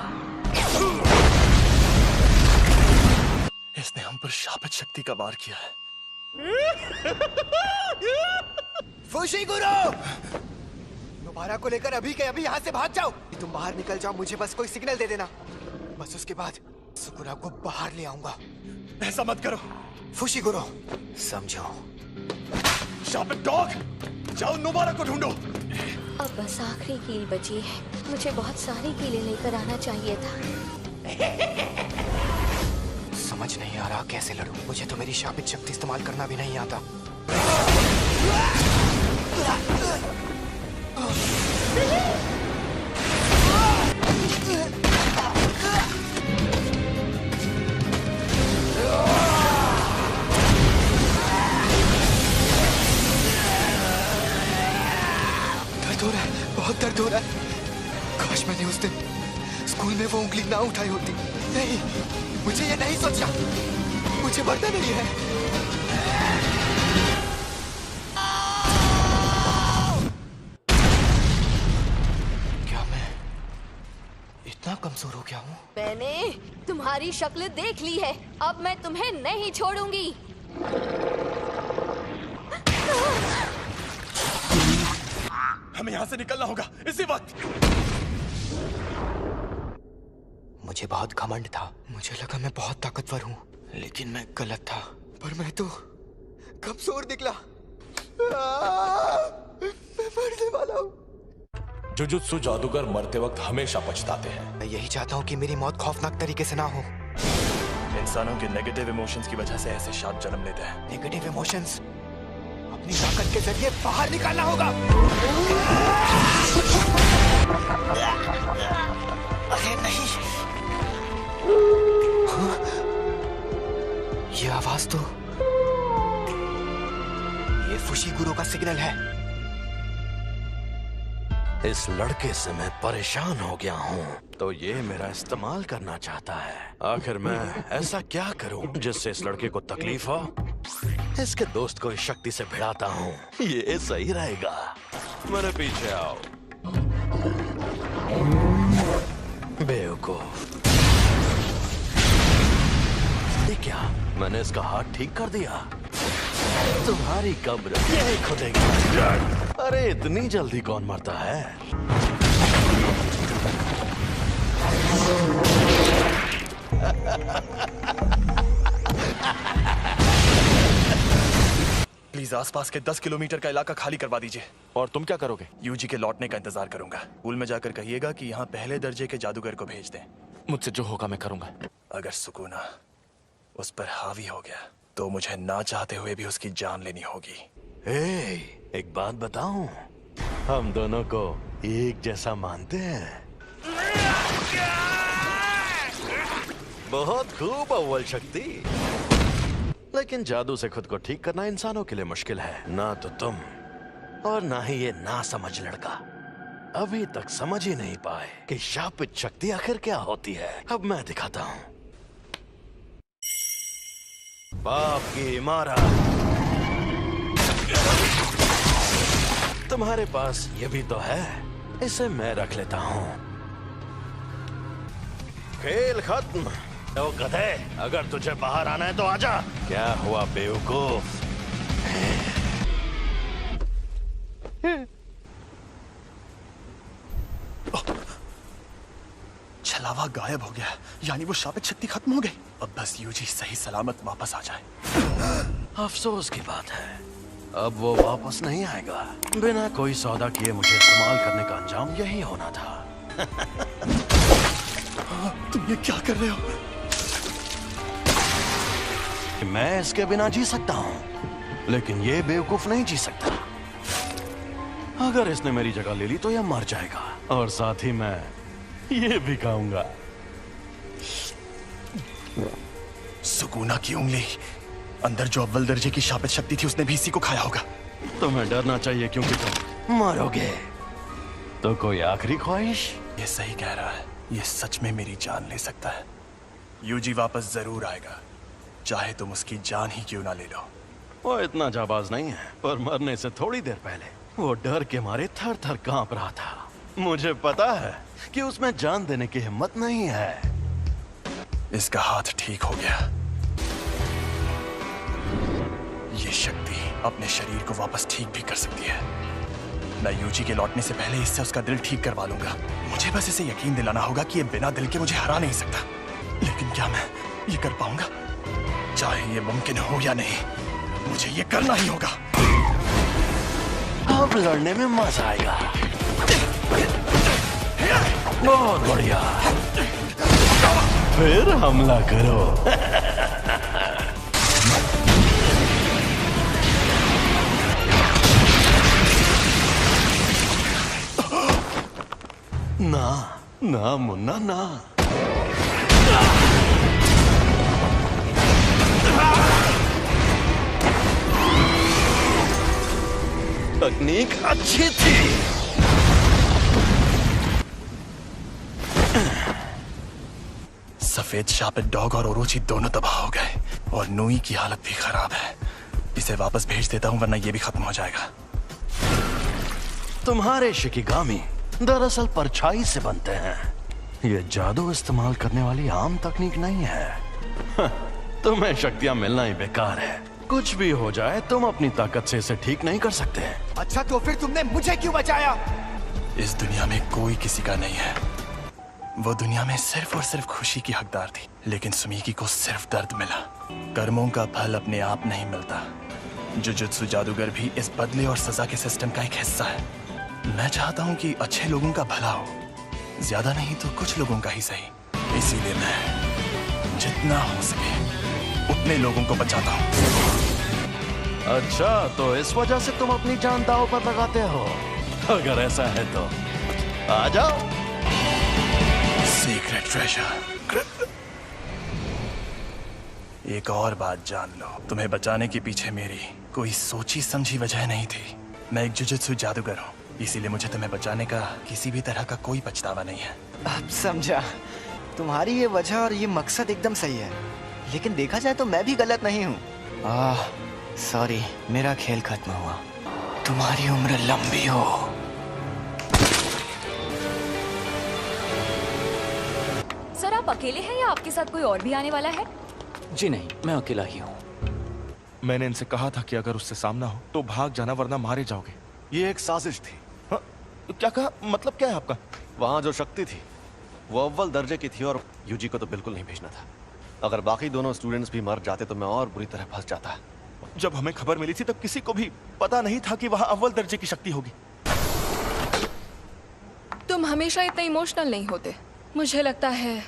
इसने हम पर शापित शक्ति का वार किया है। फुशीगुरो, नोबारा को लेकर अभी के अभी यहाँ से भाग जाओ। तुम बाहर निकल जाओ, मुझे बस कोई सिग्नल दे देना। बस उसके बाद सुकुना को बाहर ले आऊंगा। ऐसा मत करो फुशीगुरो, समझो। शापित डॉग, जाओ नोबारा को ढूंढो। अब बस आखिरी कील बची है। मुझे बहुत सारी कीलें लेकर आना चाहिए था। समझ नहीं आ रहा कैसे लड़ूं। मुझे तो मेरी शापित शक्ति इस्तेमाल करना भी नहीं आता। दर्द हो रहा है, बहुत दर्द हो रहा है। काश मैंने उस दिन स्कूल में वो उंगली ना उठाई होती। नहीं, मुझे ये नहीं सोचना। मुझे मरना नहीं है। क्या मैं इतना कमजोर हो गया हूँ? मैंने तुम्हारी शक्ल देख ली है, अब मैं तुम्हें नहीं छोड़ूंगी। हमें यहाँ से निकलना होगा इसी वक्त। मुझे बहुत घमंड था। मुझे लगा मैं बहुत ताकतवर हूँ, लेकिन मैं गलत था। पर मैं तो कमजोर निकला। मैं मरने वाला हूँ। जुजुत्सु जादूगर मरते वक्त हमेशा पछताते हैं। मैं यही चाहता हूँ कि मेरी मौत खौफनाक तरीके से ना हो। इंसानों के नेगेटिव इमोशंस की वजह से ऐसे शाप जन्म लेते हैं। नेगेटिव इमोशंस अपनी ताकत के जरिए बाहर निकालना होगा। अरे नहीं, ये आवाज तो ये फुशीगुरो का सिग्नल है। इस लड़के से मैं परेशान हो गया हूँ, तो ये मेरा इस्तेमाल करना चाहता है। आखिर मैं ऐसा क्या करूँ जिससे इस लड़के को तकलीफ हो? इसके दोस्त को इस शक्ति से भिड़ाता हूँ, ये सही रहेगा। मेरे पीछे आओ बेवकूफ। ये क्या, मैंने इसका हाथ ठीक कर दिया? तुम्हारी कब्र यही खुदेगी। अरे इतनी जल्दी कौन मरता है? प्लीज आसपास के 10 किलोमीटर का इलाका खाली करवा दीजिए। और तुम क्या करोगे? यूजी के लौटने का इंतजार करूंगा। स्कूल में जाकर कहिएगा कि यहाँ पहले दर्जे के जादूगर को भेज दें। मुझसे जो होगा मैं करूंगा। अगर सुकूना उस पर हावी हो गया तो मुझे ना चाहते हुए भी उसकी जान लेनी होगी। एक बात बताऊं, हम दोनों को एक जैसा मानते हैं। बहुत खूब अव्वल शक्ति, लेकिन जादू से खुद को ठीक करना इंसानों के लिए मुश्किल है। ना तो तुम और ना ही ये ना समझ लड़का अभी तक समझ ही नहीं पाए कि शापित शक्ति आखिर क्या होती है। अब मैं दिखाता हूं। बाप की इमारत। तुम्हारे पास ये भी तो है, इसे मैं रख लेता हूं। खेल खत्म। तो गधे, अगर तुझे बाहर आना है तो आजा। क्या हुआ बेवकूफ? छलावा गायब हो गया, यानी वो शापित शक्ति खत्म हो गई। अब बस यूजी सही सलामत वापस आ जाए। अफसोस की बात है, अब वो वापस नहीं आएगा। बिना कोई सौदा किए मुझे इस्तेमाल करने का अंजाम यही होना था। तुम ये क्या कर रहे हो? मैं इसके बिना जी सकता हूं, लेकिन ये बेवकूफ नहीं जी सकता। अगर इसने मेरी जगह ले ली तो यह मर जाएगा, और साथ ही मैं ये भी खाऊंगा। सुकूना की उंगली, अंदर जो अव्वल दर्जे की शापित शक्ति थी उसने भी इसी को खाया होगा। तुम्हें डरना चाहिए क्योंकि तुम मरोगे। तो कोई आखिरी ख्वाहिश? ये सही कह रहा है, ये सच में मेरी जान ले सकता है। यूजी वापस जरूर आएगा, चाहे तुम उसकी जान ही क्यों ना ले लो। वो इतना जाबाज नहीं है, पर मरने से थोड़ी देर पहले वो डर के मारे थर थर कांप रहा था। मुझे पता है कि उसमें जान देने की हिम्मत नहीं है। इसका हाथ ठीक हो गया। ये शक्ति अपने शरीर को वापस ठीक भी कर सकती है। मैं यूजी के लौटने से पहले इससे उसका दिल ठीक करवा लूंगा। मुझे बस इसे यकीन दिलाना होगा कि ये बिना दिल के मुझे हरा नहीं सकता। लेकिन क्या मैं ये कर पाऊंगा? चाहे ये मुमकिन हो या नहीं, मुझे ये करना ही होगा। अब लड़ने में मजा आएगा। बहुत बढ़िया, फिर हमला करो। ना ना मुन्ना ना। तकनीक अच्छी थी। सफेद शापित डॉग और ओरोची दोनों तबाह हो गए, और नूई की हालत भी खराब है। इसे वापस भेज देता हूँ, वरना ये भी खत्म हो जाएगा। तुम्हारे शिकिगामी दरअसल परछाई से बनते हैं। ये जादू इस्तेमाल करने वाली आम तकनीक नहीं है। तुम्हें शक्तियां मिलना ही बेकार है। कुछ भी हो जाए, तुम अपनी ताकत से इसे ठीक नहीं कर सकते। अच्छा, तो फिर तुमने मुझे क्यों बचाया? इस दुनिया में कोई किसी का नहीं है। वो दुनिया में सिर्फ और सिर्फ खुशी की हकदार थी, लेकिन सुमीकी को सिर्फ दर्द मिला। कर्मों का फल अपने आप नहीं मिलता। जुजुत्सु जादूगर भी इस बदले और सजा के सिस्टम का एक हिस्सा है। मैं चाहता हूँ कि अच्छे लोगों का भला हो, ज्यादा नहीं तो कुछ लोगों का ही सही। इसीलिए मैं जितना हो सके उतने लोगों को बचाता हूँ। अच्छा, तो इस वजह से तुम अपनी जान दांव पर लगाते हो? अगर ऐसा है तो आ जाओ। Secret treasure. एक और बात जान लो, तुम्हें बचाने के पीछे मेरी कोई सोची समझी वजह नहीं थी। मैं एक जुजुत्सु जादूगर हूँ, इसीलिए मुझे तुम्हें बचाने का किसी भी तरह का कोई पछतावा नहीं है। अब समझा। तुम्हारी ये वजह और ये मकसद एकदम सही है, लेकिन देखा जाए तो मैं भी गलत नहीं हूँ। सॉरी, मेरा खेल खत्म हुआ। तुम्हारी उम्र लंबी हो। सर, आप अकेले हैं या आपके साथ कोई और भी आने वाला है? जी नहीं, मैं अकेला ही हूँ। मैंने इनसे कहा था कि अगर उससे सामना हो तो भाग जाना, वरना मारे जाओगे। ये एक साजिश थी। हाँ, क्या कहा? मतलब क्या है आपका? वहां जो शक्ति थी वो अव्वल दर्जे की थी, और यूजी को तो बिल्कुल नहीं भेजना था। अगर बाकी दोनों स्टूडेंट्स भी मर जाते तो मैं और बुरी तरह फंस जाता। जब हमें खबर मिली थी तब किसी को भी पता नहीं था कि वहां अव्वल दर्जे की शक्ति होगी। तुम हमेशा इतने इमोशनल नहीं होते। मुझे लगता है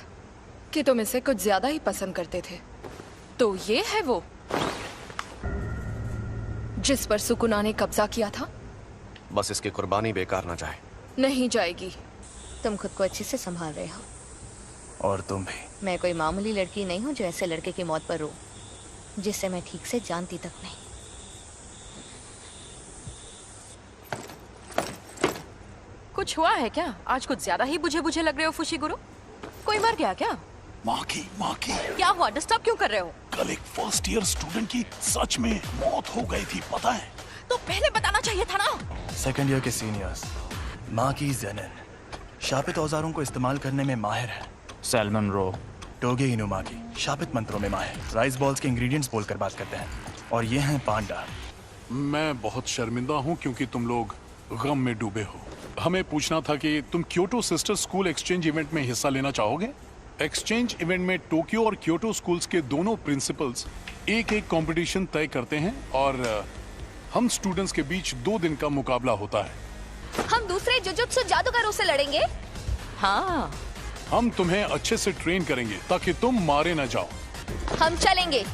कि तुम इसे कुछ ज्यादा ही पसंद करते थे। तो ये है वो जिस पर सुकुना ने कब्जा किया था? बस इसकी कुर्बानी बेकार ना जाए। नहीं जाएगी। तुम खुद को अच्छे से संभाल रहे हो। और तुम भी। मैं कोई मामूली लड़की नहीं हूँ जो ऐसे लड़के की मौत पर रो, जिसे मैं ठीक से जानती तक नहीं। कुछ हुआ है क्या? आज कुछ ज्यादा ही बुझे बुझे लग रहे हो फुशिगुरु। कोई मर गया क्या? माँ की क्या हुआ? डिस्टर्ब क्यों कर रहे हो? कल एक फर्स्ट ईयर स्टूडेंट की सच में मौत हो गई थी, पता है? तो पहले बताना चाहिए था ना। सेकंड ईयर के सीनियर्स माँ की जेनिन शापित औजारों को इस्तेमाल करने में माहिर है। सैल्मन रो टोगे इनुमा की शापित मंत्रों में माहिर। राइस बॉल्स के इंग्रेडिएंट्स बोलकर बात करते हैं। और ये हैं पांडा। मैं बहुत शर्मिंदा हूँ क्योंकि तुम लोग गम में डूबे हो। हमें पूछना था कि तुम Kyoto sister school exchange event में हिस्सा लेना चाहोगे? एक्सचेंज इवेंट में टोक्यो और क्योटो स्कूल्स के दोनों प्रिंसिपल्स एक कंपटीशन तय करते हैं और हम स्टूडेंट्स के बीच 2 दिन का मुकाबला होता है। हम दूसरे जुजुत्सु जादूगरों से लड़ेंगे? हाँ। हम तुम्हें अच्छे से ट्रेन करेंगे ताकि तुम मारे न जाओ। हम चलेंगे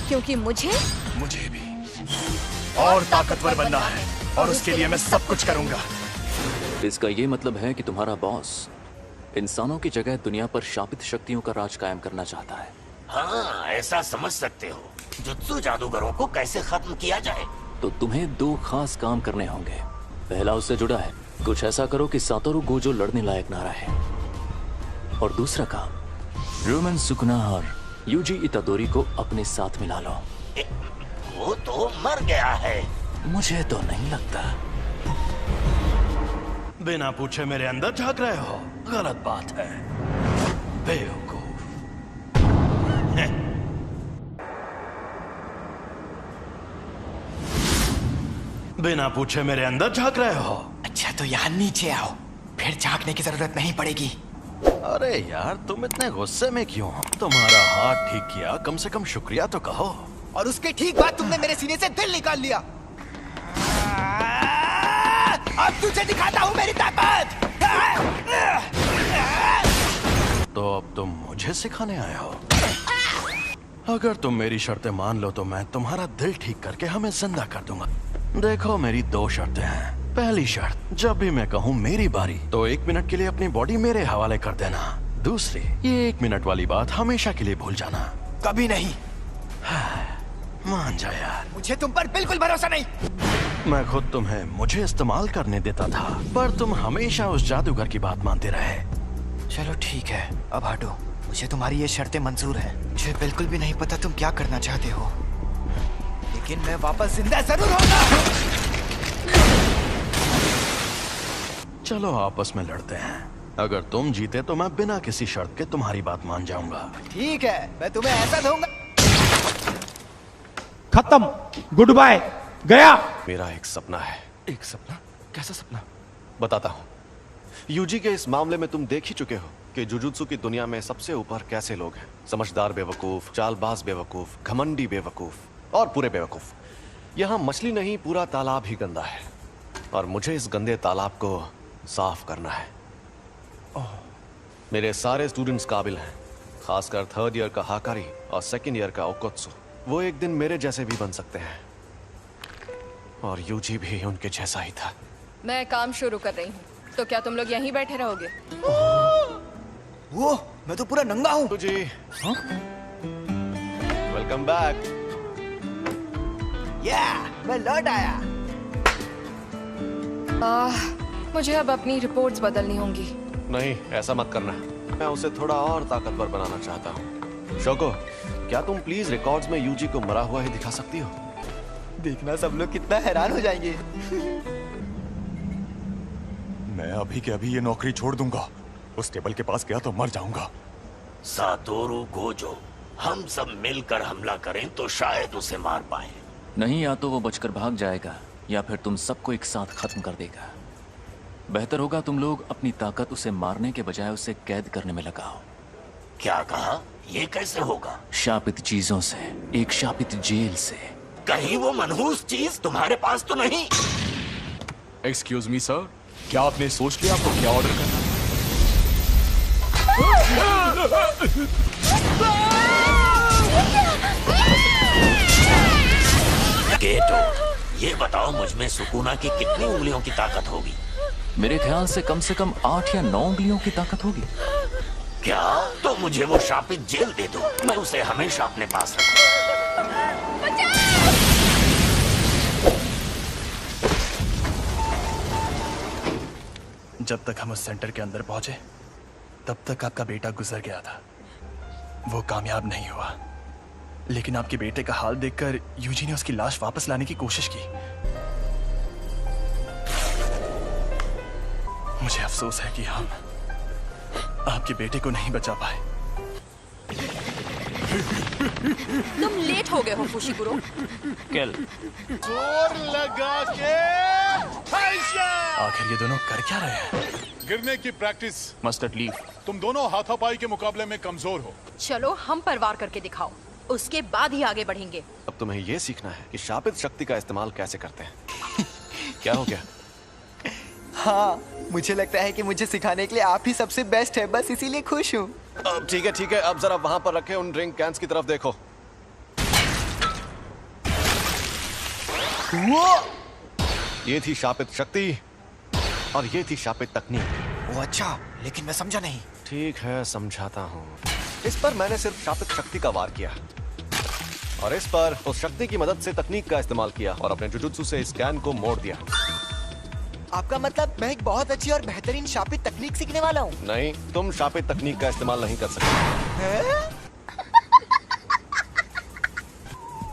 क्योंकि मुझे भी और ताकतवर बनना है और उसके लिए मैं सब कुछ करूंगा। इसका ये मतलब है कि तुम्हारा बॉस इंसानों की जगह दुनिया पर शापित शक्तियों का राज कायम करना चाहता है। हाँ, ऐसा समझ सकते हो। जुत्सु जादूगरों को कैसे खत्म किया जाए? तो तुम्हें 2 खास काम करने होंगे। पहला उससे जुड़ा है, कुछ ऐसा करो कि सातोरु गोजो लड़ने लायक ना रहे। और दूसरा काम, रोमन सुकुना और यूजी इतादोरी को अपने साथ मिला लो। वो तो मर गया है। मुझे तो नहीं लगता। बिना पूछे मेरे अंदर झांक रहे हो, गलत बात है, बेवकूफ। बिना पूछे मेरे अंदर झांक रहे हो। अच्छा तो यहाँ नीचे आओ, फिर झांकने की जरूरत नहीं पड़ेगी। अरे यार, तुम इतने गुस्से में क्यों हो? तुम्हारा हाथ ठीक किया, कम से कम शुक्रिया तो कहो। और उसके ठीक बाद तुमने मेरे सीने से दिल निकाल लिया। अब तुझे दिखाता हूँ मेरी ताकत। तो अब तुम मुझे सिखाने आए हो? अगर तुम मेरी शर्तें मान लो तो मैं तुम्हारा दिल ठीक करके हमें जिंदा कर दूंगा। देखो, मेरी 2 शर्तें हैं। पहली शर्त, जब भी मैं कहूँ मेरी बारी तो 1 मिनट के लिए अपनी बॉडी मेरे हवाले कर देना। दूसरी, ये 1 मिनट वाली बात हमेशा के लिए भूल जाना। कभी नहीं। मान जा यार। मुझे तुम पर बिल्कुल भरोसा नहीं। मैं खुद तुम्हें मुझे इस्तेमाल करने देता था, पर तुम हमेशा उस जादूगर की बात मानते रहे। चलो ठीक है, अब हटो। मुझे तुम्हारी ये शर्तें मंजूर है। मुझे बिल्कुल भी नहीं पता तुम क्या करना चाहते हो, लेकिन मैं वापस जिंदा जरूर होगा। चलो आपस में लड़ते हैं। अगर तुम जीते तो मैं बिना किसी शर्त के तुम्हारी बात मान जाऊंगा। ठीक है, मैं तुम्हें ऐसा दूंगा। खत्म, गुड बाय, गया। मेरा एक सपना है। एक सपना? कैसा सपना? बताता हूँ। यूजी के इस मामले में तुम देख ही चुके हो कि जुजुत्सु की दुनिया में सबसे ऊपर कैसे लोग हैं। समझदार बेवकूफ, चालबाज बेवकूफ, घमंडी बेवकूफ और पूरे बेवकूफ। यहाँ मछली नहीं, पूरा तालाब ही गंदा है और मुझे इस गंदे तालाब को साफ करना है। मेरे सारे स्टूडेंट्स काबिल हैं, खासकर 3rd ईयर का हाकारी और 2nd ईयर का ओकोत्सु। वो एक दिन मेरे जैसे भी बन सकते हैं और यूजी भी उनके जैसा ही था। मैं काम शुरू कर रही हूँ, तो क्या तुम लोग यहीं बैठे रहोगे? वो, मैं तो पूरा नंगा हूँ। जी, वेलकम बैक। मैं लौट आया। मुझे अब अपनी रिपोर्ट्स बदलनी होंगी। नहीं, ऐसा मत करना। मैं उसे थोड़ा और ताकतवर बनाना चाहता हूँ। शोको, क्या तुम प्लीज रिकॉर्ड्स में यूजी को मरा हुआ ही दिखा सकती हो? देखना सब लोग कितना हैरान हो जाएंगे। मैं अभी के अभी ये नौकरी छोड़ दूंगा। उस टेबल के पास गया तो मर जाऊंगा। सातोरु गोजो, हम सब मिलकर हमला करें तो शायद उसे मार पाए। नहीं, या तो वो बचकर भाग जाएगा या फिर तुम सबको एक साथ खत्म कर देगा। बेहतर होगा तुम लोग अपनी ताकत उसे मारने के बजाय उसे कैद करने में लगाओ। क्या कहा? ये कैसे होगा? शापित चीजों से, एक शापित जेल से। कहीं वो मनहूस चीज तुम्हारे पास तो नहीं? एक्सक्यूज मी सर, क्या आपने सोच लिया आपको क्या ऑर्डर करना है? गेटो, ये बताओ मुझ में सुकूना की कितनी उंगलियों की ताकत होगी? मेरे ख्याल से कम 8 या 9 उंगलियों की ताकत होगी। क्या? तो मुझे वो शापित जेल दे दो, मैं उसे हमेशा अपने पास रखूंगा। जब तक हम उस सेंटर के अंदर पहुंचे तब तक आपका बेटा गुजर गया था। वो कामयाब नहीं हुआ, लेकिन आपके बेटे का हाल देखकर यूजी ने उसकी लाश वापस लाने की कोशिश की। मुझे अफसोस है कि हम आपके बेटे को नहीं बचा पाए। तुम लेट हो गए हो फुशिगुरो। किल। जोर लगा के आखिर ये दोनों कर क्या रहे हैं? गिरने की प्रैक्टिस। मस्टर्ड लीफ, तुम दोनों हाथापाई के मुकाबले में कमजोर हो। चलो हम पर वार करके दिखाओ, उसके बाद ही आगे बढ़ेंगे। अब तुम्हें ये सीखना है कि शापित शक्ति का इस्तेमाल कैसे करते हैं। क्या हो गया? हाँ, मुझे लगता है कि मुझे सिखाने के लिए आप ही सबसे बेस्ट है, बस इसीलिए खुश हूँ। ठीक है, अब जरा वहां पर रखे उन ड्रिंक कैंस की तरफ देखो। ये थी शापित शक्ति और ये थी शापित तकनीक। वो अच्छा, लेकिन मैं समझा नहीं। ठीक है, समझाता हूँ। इस पर मैंने सिर्फ शापित शक्ति का वार किया और इस पर उस शक्ति की मदद से तकनीक का इस्तेमाल किया और अपने जुजुत्सु से इस कैन को मोड़ दिया। आपका मतलब मैं एक बहुत अच्छी और बेहतरीन शापित तकनीक सीखने वाला हूँ? नहीं, तुम शापित तकनीक का इस्तेमाल नहीं कर सकते।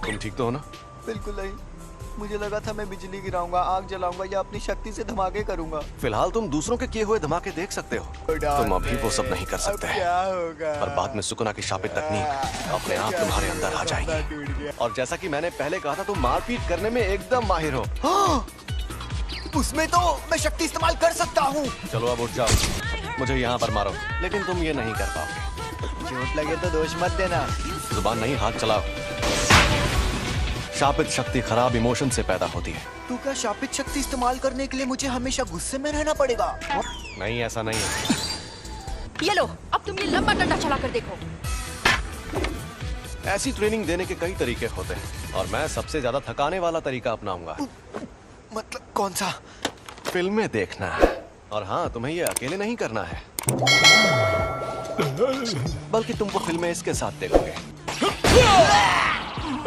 तुम ठीक तो हो ना? बिल्कुल नहीं, मुझे लगा था मैं बिजली गिराऊंगा, आग जलाऊंगा या अपनी शक्ति से धमाके करूंगा। फिलहाल तुम दूसरों के किए हुए धमाके देख सकते हो, तुम अभी वो सब नहीं कर सकते। क्या होगा? और बाद में सुकुना की शापित तकनीक अपने आप तुम्हारे अंदर आ जाएगी। और जैसा कि मैंने पहले कहा था, तुम मारपीट करने में एकदम माहिर हो। उसमें तो मैं शक्ति इस्तेमाल कर सकता हूँ। चलो अब उठ जाओ, मुझे यहाँ पर मारो, लेकिन तुम ये नहीं कर पाओगे। चोट लगे तो दोष मत देना। जुबान नहीं, हाथ चलाओ। शापित शक्ति खराब इमोशन से पैदा होती है। तो क्या शापित शक्ति इस्तेमाल करने के लिए मुझे हमेशा गुस्से में रहना पड़ेगा? नहीं, ऐसा नहीं है। ये लो, अब तुम ये लंबा डंडा चला कर देखो। ऐसी ट्रेनिंग देने के कई तरीके होते हैं और मैं सबसे ज्यादा थकाने वाला तरीका अपनाऊंगा। मतलब कौन सा? फिल्में देखना। और हाँ, तुम्हें ये अकेले नहीं करना है, बल्कि तुम वो फिल्में इसके साथ देखोगे।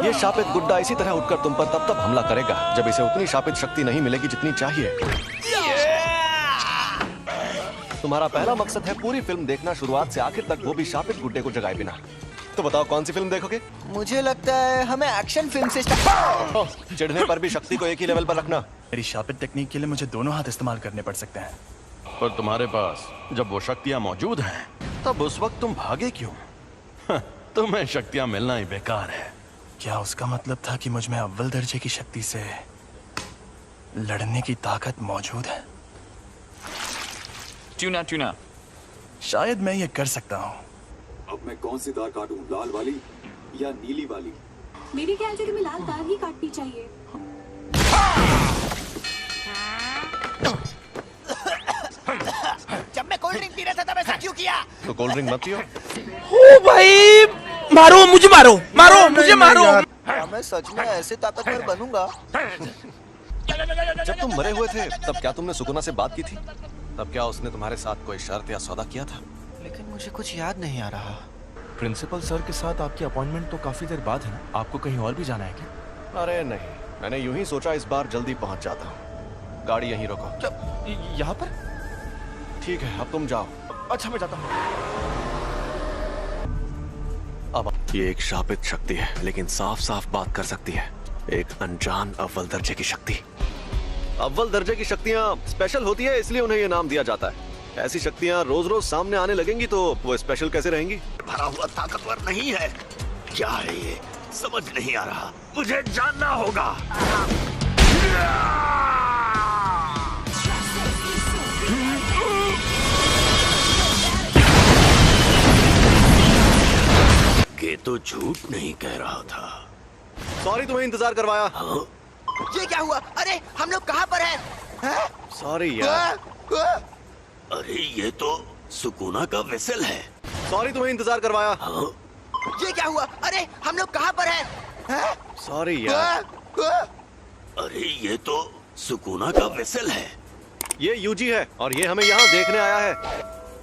ये शापित गुड्डा इसी तरह उठकर तुम पर तब हमला करेगा जब इसे उतनी शापित शक्ति नहीं मिलेगी जितनी चाहिए। तुम्हारा पहला मकसद है पूरी फिल्म देखना शुरुआत से आखिर तक, वो भी शापित गुड्डे को जगाए बिना। तो बताओ कौन सी फिल्म देखोगे? मुझे लगता है हमें एक्शन फिल्म से स्टार्ट। चिढ़ने पर भी शक्ति को एक ही लेवल पर रखना। मेरी शापित टेक्निक के लिए मुझे दोनों हाथ इस्तेमाल करने पड़ सकते हैं। पर तुम्हारे पास जब वो शक्तियां मौजूद हैं, तब उस वक्त तुम भागे क्यों? तुम्हें शक्तियां मिलना ही बेकार है। क्या उसका मतलब था कि मुझ में अव्वल दर्जे की शक्ति से लड़ने की ताकत मौजूद है? ट्यूना शायद मैं ये कर सकता हूँ। अब मैं कौन सी तार काटूं, लाल वाली या नीली वाली? मेरे ख्याल से तुम्हें लाल तार ही काटनी चाहिए। जब मैं कोल्ड ड्रिंक पी रहा था तब ऐसा क्यों किया? तो कोल्ड ड्रिंक मत पियो। ओ भाई, मारो मुझे, मारो मुझे, मारो। मैं सच में ऐसे ताकतवर बनूंगा। जब तुम मरे हुए थे तब क्या तुमने सुकुना से बात की थी? तब क्या उसने तुम्हारे साथ कोई शर्त या सौदा किया था? लेकिन मुझे कुछ याद नहीं आ रहा। प्रिंसिपल सर के साथ आपकी अपॉइंटमेंट तो काफी देर बाद है ना? आपको कहीं और भी जाना है क्या? अरे नहीं, मैंने यूं ही सोचा इस बार जल्दी पहुंच जाता हूँ। गाड़ी यहीं रोको। यहाँ पर? ठीक है, अब तुम जाओ। अच्छा, मैं जाता हूँ। अब ये एक शापित शक्ति है, लेकिन साफ साफ बात कर सकती है। एक अनजान अव्वल दर्जे की शक्ति। अव्वल दर्जे की शक्तियाँ स्पेशल होती है, इसलिए उन्हें ये नाम दिया जाता है। ऐसी शक्तियाँ रोज रोज सामने आने लगेंगी तो वो स्पेशल कैसे रहेंगी? भरा हुआ ताकतवर नहीं है। क्या है ये? समझ नहीं आ रहा, मुझे जानना होगा। ये तो झूठ नहीं कह रहा था। सॉरी, तुम्हें इंतजार करवाया। ये क्या हुआ? अरे हम लोग कहाँ पर हैं? सॉरी यार। अरे ये तो सुकुना का वेसल है। सॉरी, तुम्हें इंतजार करवाया। ये क्या हुआ? अरे हम लोग कहाँ पर हैं? सॉरी यार। अरे ये तो सुकूना का वेसल है। ये यूजी है और ये हमें यहाँ देखने आया है।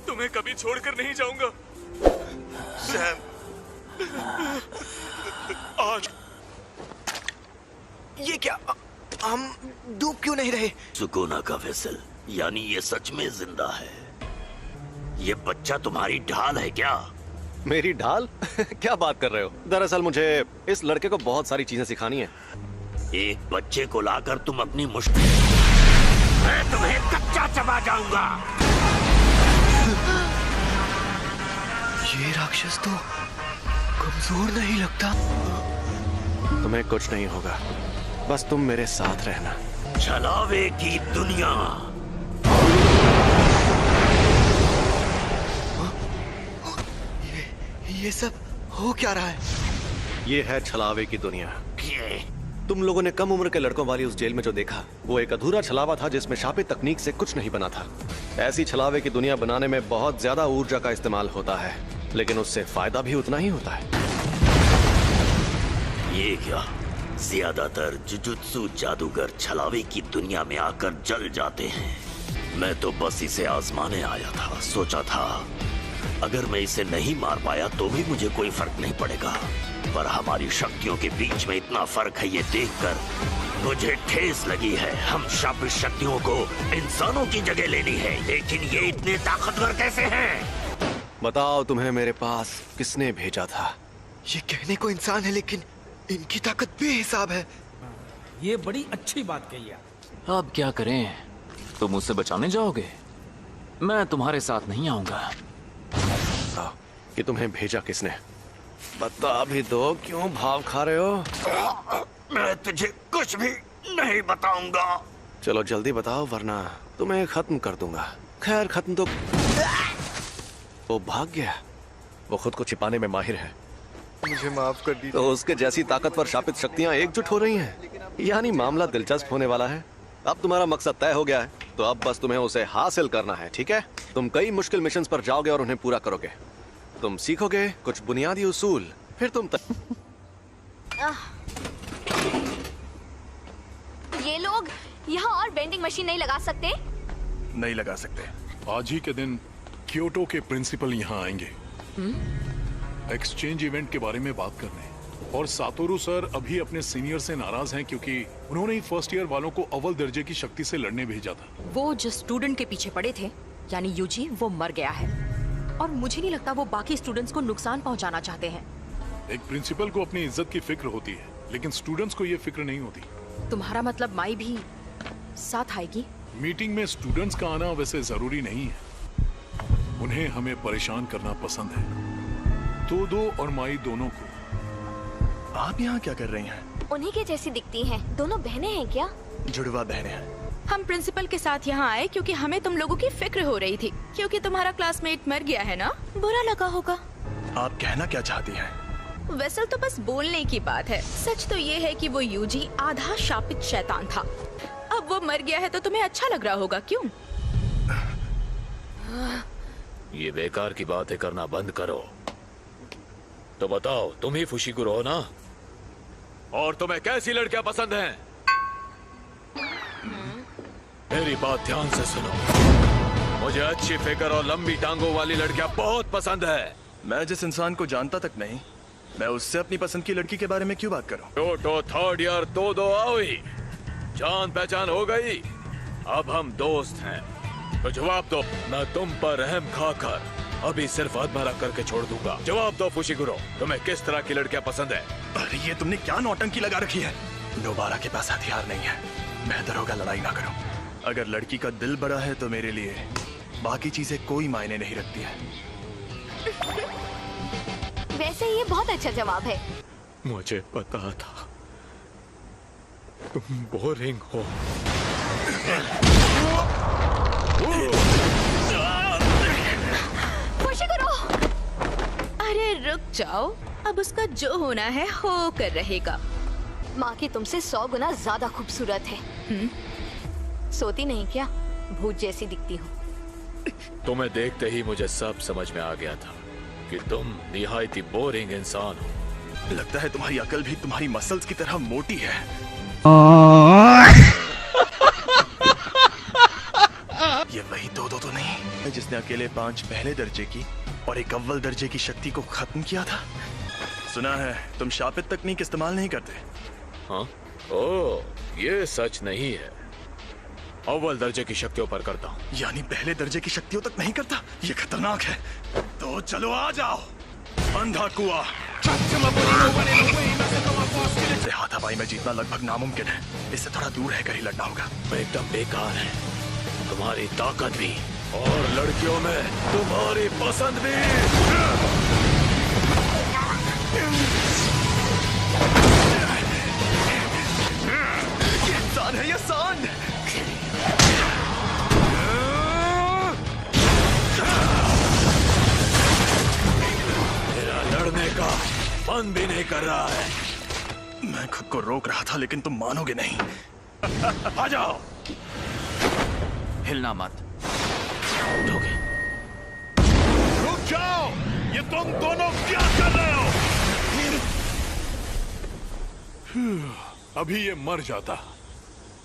तुम्हें कभी छोड़कर नहीं जाऊंगा सैम। आज ये क्या, हम डूब क्यों नहीं रहे? सुकूना का वेसल, यानी ये सच में जिंदा है। ये बच्चा तुम्हारी ढाल है क्या? मेरी ढाल? क्या बात कर रहे हो? दरअसल मुझे इस लड़के को बहुत सारी चीजें सिखानी है। एक बच्चे को लाकर तुम अपनी मुश्किल, मैं तुम्हें कच्चा चबा जाऊंगा। ये राक्षस तो कमजोर नहीं लगता। तुम्हें कुछ नहीं होगा, बस तुम मेरे साथ रहना। छलावे की दुनिया। ये सब हो क्या रहा है? ये है छलावे की दुनिया। तुम लोगों ने कम उम्र के लड़कों वाली उस जेल में जो देखा, वो एक अधूरा छलावा था जिसमें शापित तकनीक से कुछ नहीं बना था। ऐसी छलावे की दुनिया बनाने में बहुत ज्यादा ऊर्जा का इस्तेमाल होता है, लेकिन उससे फायदा भी उतना ही होता है। ये क्या, ज्यादातर जुजुत्सु जादूगर छलावे की दुनिया में आकर जल जाते हैं। मैं तो बस इसे आजमाने आया था। सोचा था अगर मैं इसे नहीं मार पाया तो भी मुझे कोई फर्क नहीं पड़ेगा, पर हमारी शक्तियों के बीच में इतना फर्क है ये देखकर मुझे ठेस लगी है। हम शापित शक्तियों को इंसानों की जगह लेनी है, लेकिन ये इतने ताकतवर कैसे हैं? बताओ तुम्हें मेरे पास किसने भेजा था? ये कहने को इंसान है, लेकिन इनकी ताकत बेहिसाब है। ये बड़ी अच्छी बात कही है। अब क्या करें? तुम मुझसे बचाने जाओगे? मैं तुम्हारे साथ नहीं आऊंगा। कि तुम्हें भेजा किसने? बता भी दो, क्यों भाव खा रहे हो? मैं तुझे कुछ भी नहीं बताऊंगा। चलो जल्दी बताओ, वरना तुम्हें खत्म कर दूंगा। खैर खत्म तो वो भाग गया। वो खुद को छिपाने में माहिर है। मुझे माफ कर दीजिए। तो उसके जैसी ताकतवर शापित शक्तियां एकजुट हो रही हैं। यानी मामला दिलचस्प होने वाला है। अब तुम्हारा मकसद तय हो गया है, तो अब बस तुम्हें उसे हासिल करना है, ठीक है? तुम कई मुश्किल मिशंस पर जाओगे और उन्हें पूरा करोगे। तुम सीखोगे कुछ बुनियादी उसूल, फिर तुम ये लोग यहाँ और वेंडिंग मशीन नहीं लगा सकते? नहीं लगा सकते। आज ही के दिन क्योटो के प्रिंसिपल यहाँ आएंगे एक्सचेंज इवेंट के बारे में बात करने। और सातोरू सर अभी अपने सीनियर से नाराज हैं क्योंकि उन्होंने ही फर्स्ट ईयर वालों को अव्वल दर्जे की शक्ति से लड़ने भेजा था। वो जो स्टूडेंट के पीछे पड़े थे, यानी यूजी, वो मर गया है और मुझे नहीं लगता वो बाकी स्टूडेंट्स को नुकसान पहुंचाना चाहते हैं। एक प्रिंसिपल को अपनी इज्जत की फिक्र होती है, लेकिन स्टूडेंट्स को ये फिक्र नहीं होती। तुम्हारा मतलब माई भी साथ आएगी? मीटिंग में स्टूडेंट्स का आना वैसे जरूरी नहीं है। उन्हें हमें परेशान करना पसंद है। तोदो और माई दोनों को। आप यहाँ क्या कर रही हैं? उन्हीं के जैसी दिखती हैं। दोनों बहनें हैं क्या? जुड़वा बहनें हैं। हम प्रिंसिपल के साथ यहाँ आए क्योंकि हमें तुम लोगों की फिक्र हो रही थी, क्योंकि तुम्हारा क्लासमेट मर गया है ना। बुरा लगा होगा। आप कहना क्या चाहती हैं? वैसल तो बस बोलने की बात है। सच तो ये है कि वो यूजी आधा शापित शैतान था। अब वो मर गया है तो तुम्हें अच्छा लग रहा होगा, क्यों? ये बेकार की बातें करना बंद करो। तो बताओ, तुम ही फुशिगुरो हो ना? और तुम्हें कैसी लड़कियां पसंद हैं? मेरी बात ध्यान से सुनो। मुझे अच्छी फिगर और लंबी टांगों वाली लड़कियां बहुत पसंद है। मैं जिस इंसान को जानता तक नहीं, मैं उससे अपनी पसंद की लड़की के बारे में क्यों बात करूं? क्योटो थर्ड ईयर तोदो आओई, जान पहचान हो गई। अब हम दोस्त हैं, तो जवाब दो। मैं तुम पर रहम खाकर अभी सिर्फ आत्महत्या करके छोड़ दूंगा। जवाब दो फुशिगुरो, तुम्हें किस तरह की लड़कियां पसंद है? अरे ये तुमने क्या नौटंकी लगा रखी है? दोबारा के पास हथियार नहीं है। बेहतर होगा लड़ाई ना करो। अगर लड़की का दिल बड़ा है तो मेरे लिए बाकी चीजें कोई मायने नहीं रखती है। वैसे ये बहुत अच्छा जवाब है। मुझे पता था तुम बोरिंग हो। फुशिगुरो! अरे रुक जाओ, अब उसका जो होना है हो कर रहेगा। माँ की तुमसे 100 गुना ज्यादा खूबसूरत है। सोती नहीं क्या? भूत जैसी दिखती हो। तुम्हें देखते ही मुझे सब समझ में आ गया था कि तुम निहायती बोरिंग इंसान हो। लगता है तुम्हारी अकल भी तुम्हारी मसल्स की तरह मोटी है। ये वही दो तो नहीं जिसने अकेले 5 पहले दर्जे की और एक अव्वल दर्जे की शक्ति को खत्म किया था। सुना है तुम शापित तकनीक इस्तेमाल नहीं करते। हाँ? ओह, ये सच नहीं है। अव्वल दर्जे की शक्तियों पर करता हूँ। यानी पहले दर्जे की शक्तियों तक नहीं करता? ये खतरनाक है। तो चलो आ जाओ। अंधा कुआं। हाथापाई में जीतना लगभग नामुमकिन है। इससे थोड़ा दूर रहकर ही लड़ना होगा। एकदम बेकार है। तुम्हारी ताकत भी और लड़कियों में तुम्हारी पसंद भी। ये इंसान है, ये सांड। मेरा लड़ने का मन भी नहीं कर रहा है। मैं खुद को रोक रहा था लेकिन तुम मानोगे नहीं। आ जाओ। हिलना मत। रुक जाओ, ये तुम दोनों क्या कर रहे हो? अभी ये मर जाता।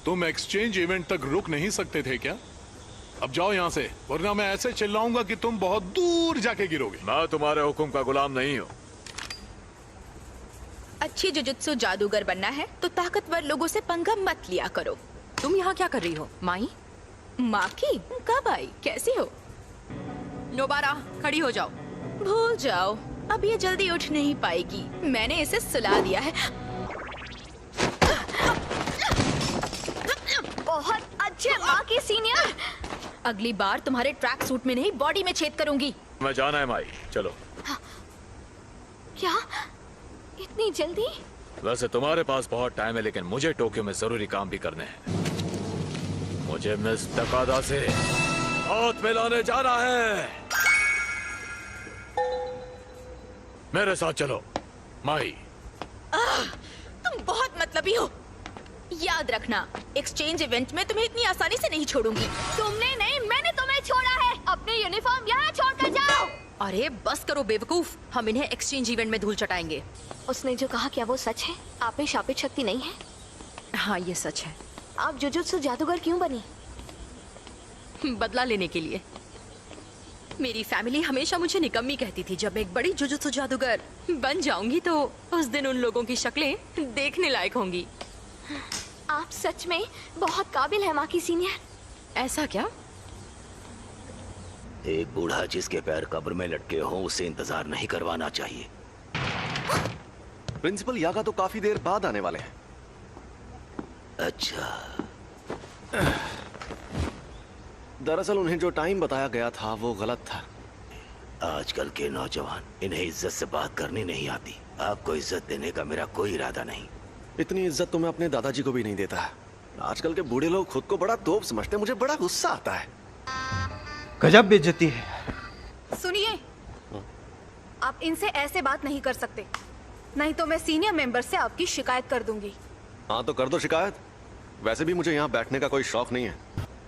तुम एक्सचेंज इवेंट तक रुक नहीं सकते थे क्या? अब जाओ यहाँ से, वरना मैं ऐसे चिल्लाऊंगा कि तुम बहुत दूर जाके गिरोगे। मैं तुम्हारे हुक्म का गुलाम नहीं हूँ। अच्छी जुजुत्सु जादूगर बनना है तो ताकतवर लोगों से पंगा मत लिया करो। तुम यहाँ क्या कर रही हो माई? माँ की? कब आई? कैसी हो? नोबारा, खड़ी हो जाओ। भूल जाओ, अब ये जल्दी उठ नहीं पाएगी। मैंने इसे सुला दिया है। बहुत अच्छे माँ की सीनियर। अगली बार तुम्हारे ट्रैक सूट में नहीं, बॉडी में छेद करूंगी। मैं जाना है माई, चलो। क्या? इतनी जल्दी? वैसे तुम्हारे पास बहुत टाइम है, लेकिन मुझे टोक्यो में जरूरी काम भी करने हैं। मुझे मिस तकादा से हाथ मिलाने जाना है। मेरे साथ चलो माई। तुम बहुत मतलबी हो। याद रखना, एक्सचेंज इवेंट में तुम्हें इतनी आसानी से नहीं छोड़ूंगी। तुमने नहीं, मैंने तुम्हें छोड़ा है। अपनी यूनिफॉर्म यहाँ छोड़कर जाओ। अरे बस करो बेवकूफ, हम इन्हें एक्सचेंज इवेंट में धूल चटाएंगे। उसने जो कहा, क्या वो सच है? आप में शापित शक्ति नहीं है? हाँ, ये सच है। आप जुजुत्सु जादूगर क्यों बनी? बदला लेने के लिए। मेरी फैमिली हमेशा मुझे निकम्मी कहती थी। जब मैं एक बड़ी जुजुत्सु जादूगर बन जाऊंगी तो उस दिन उन लोगों की शक्लें देखने लायक होंगी। आप सच में बहुत काबिल है माँ की सीनियर। ऐसा क्या? एक बूढ़ा जिसके पैर कब्र में लटके हों, उसे इंतजार नहीं करवाना चाहिए। प्रिंसिपल यागा तो काफी देर बाद आने वाले हैं। अच्छा। दरअसल उन्हें जो टाइम बताया गया था वो गलत था। आजकल के नौजवान, इन्हें इज्जत से बात करनी नहीं आती। आपको इज्जत देने का मेरा कोई इरादा नहीं। इतनी इज्जत तो मैं अपने दादाजी को भी नहीं देता। आजकल के बूढ़े लोग खुद को बड़ा तोप समझते हैं। मुझे बड़ा गुस्सा आता है। गजब बेइज्जती है। सुनिए, आप इनसे ऐसे बात नहीं कर सकते, नहीं तो मैं सीनियर मेंबर से आपकी शिकायत कर दूंगी। हाँ तो कर दो शिकायत। वैसे भी मुझे यहाँ बैठने का कोई शौक नहीं है।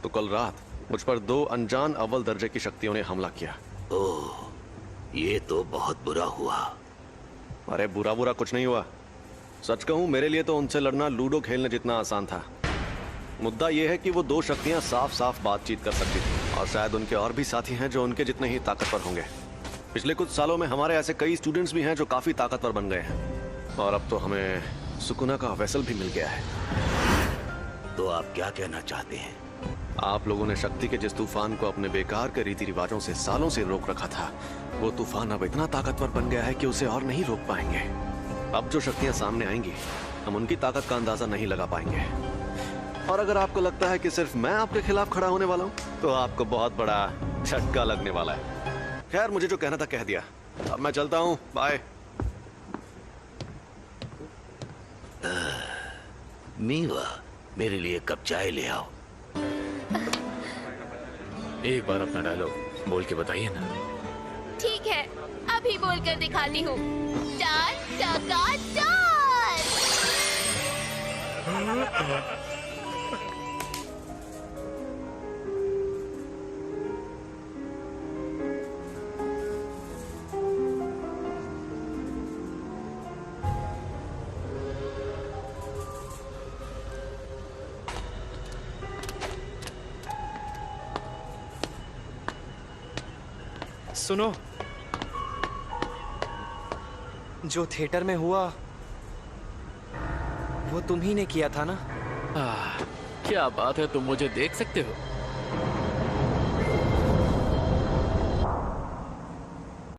तो कल रात मुझ पर 2 अनजान अव्वल दर्जे की शक्तियों ने हमला किया। ओह, ये तो बहुत बुरा हुआ। अरे बुरा बुरा कुछ नहीं हुआ। सच कहूँ, मेरे लिए तो उनसे लड़ना लूडो खेलने जितना आसान था। मुद्दा यह है कि वो 2 शक्तियाँ साफ साफ बातचीत कर सकती थी, और शायद उनके और भी साथी हैं जो उनके जितने ही ताकतवर होंगे। पिछले कुछ सालों में हमारे ऐसे कई स्टूडेंट्स भी हैं जो काफी ताकतवर बन गए हैं, और अब तो हमें सुकुना का वेसल भी मिल गया है। तो आप क्या कहना चाहते हैं? आप लोगों ने शक्ति के जिस तूफान को अपने बेकार के रीति रिवाजों से सालों से रोक रखा था, वो तूफान अब इतना ताकतवर बन गया है कि उसे और नहीं रोक पाएंगे। अब जो शक्तियां सामने आएंगी, हम उनकी ताकत का अंदाजा नहीं लगा पाएंगे। और अगर आपको लगता है कि सिर्फ मैं आपके खिलाफ खड़ा होने वाला हूँ, तो आपको बहुत बड़ा झटका लगने वाला है। खैर, मुझे जो कहना था कह दिया। अब मैं चलता हूँ। बाय। मीवा, मेरे लिए कप चाय ले आओ। एक बार अपना डायलॉग बोल के बताइए ना। ठीक है, अभी बोलकर दिखाती हूँ। 4 टका 4। सुनो, जो थिएटर में हुआ वो तुम ही ने किया था ना? क्या बात है, तुम मुझे देख सकते हो?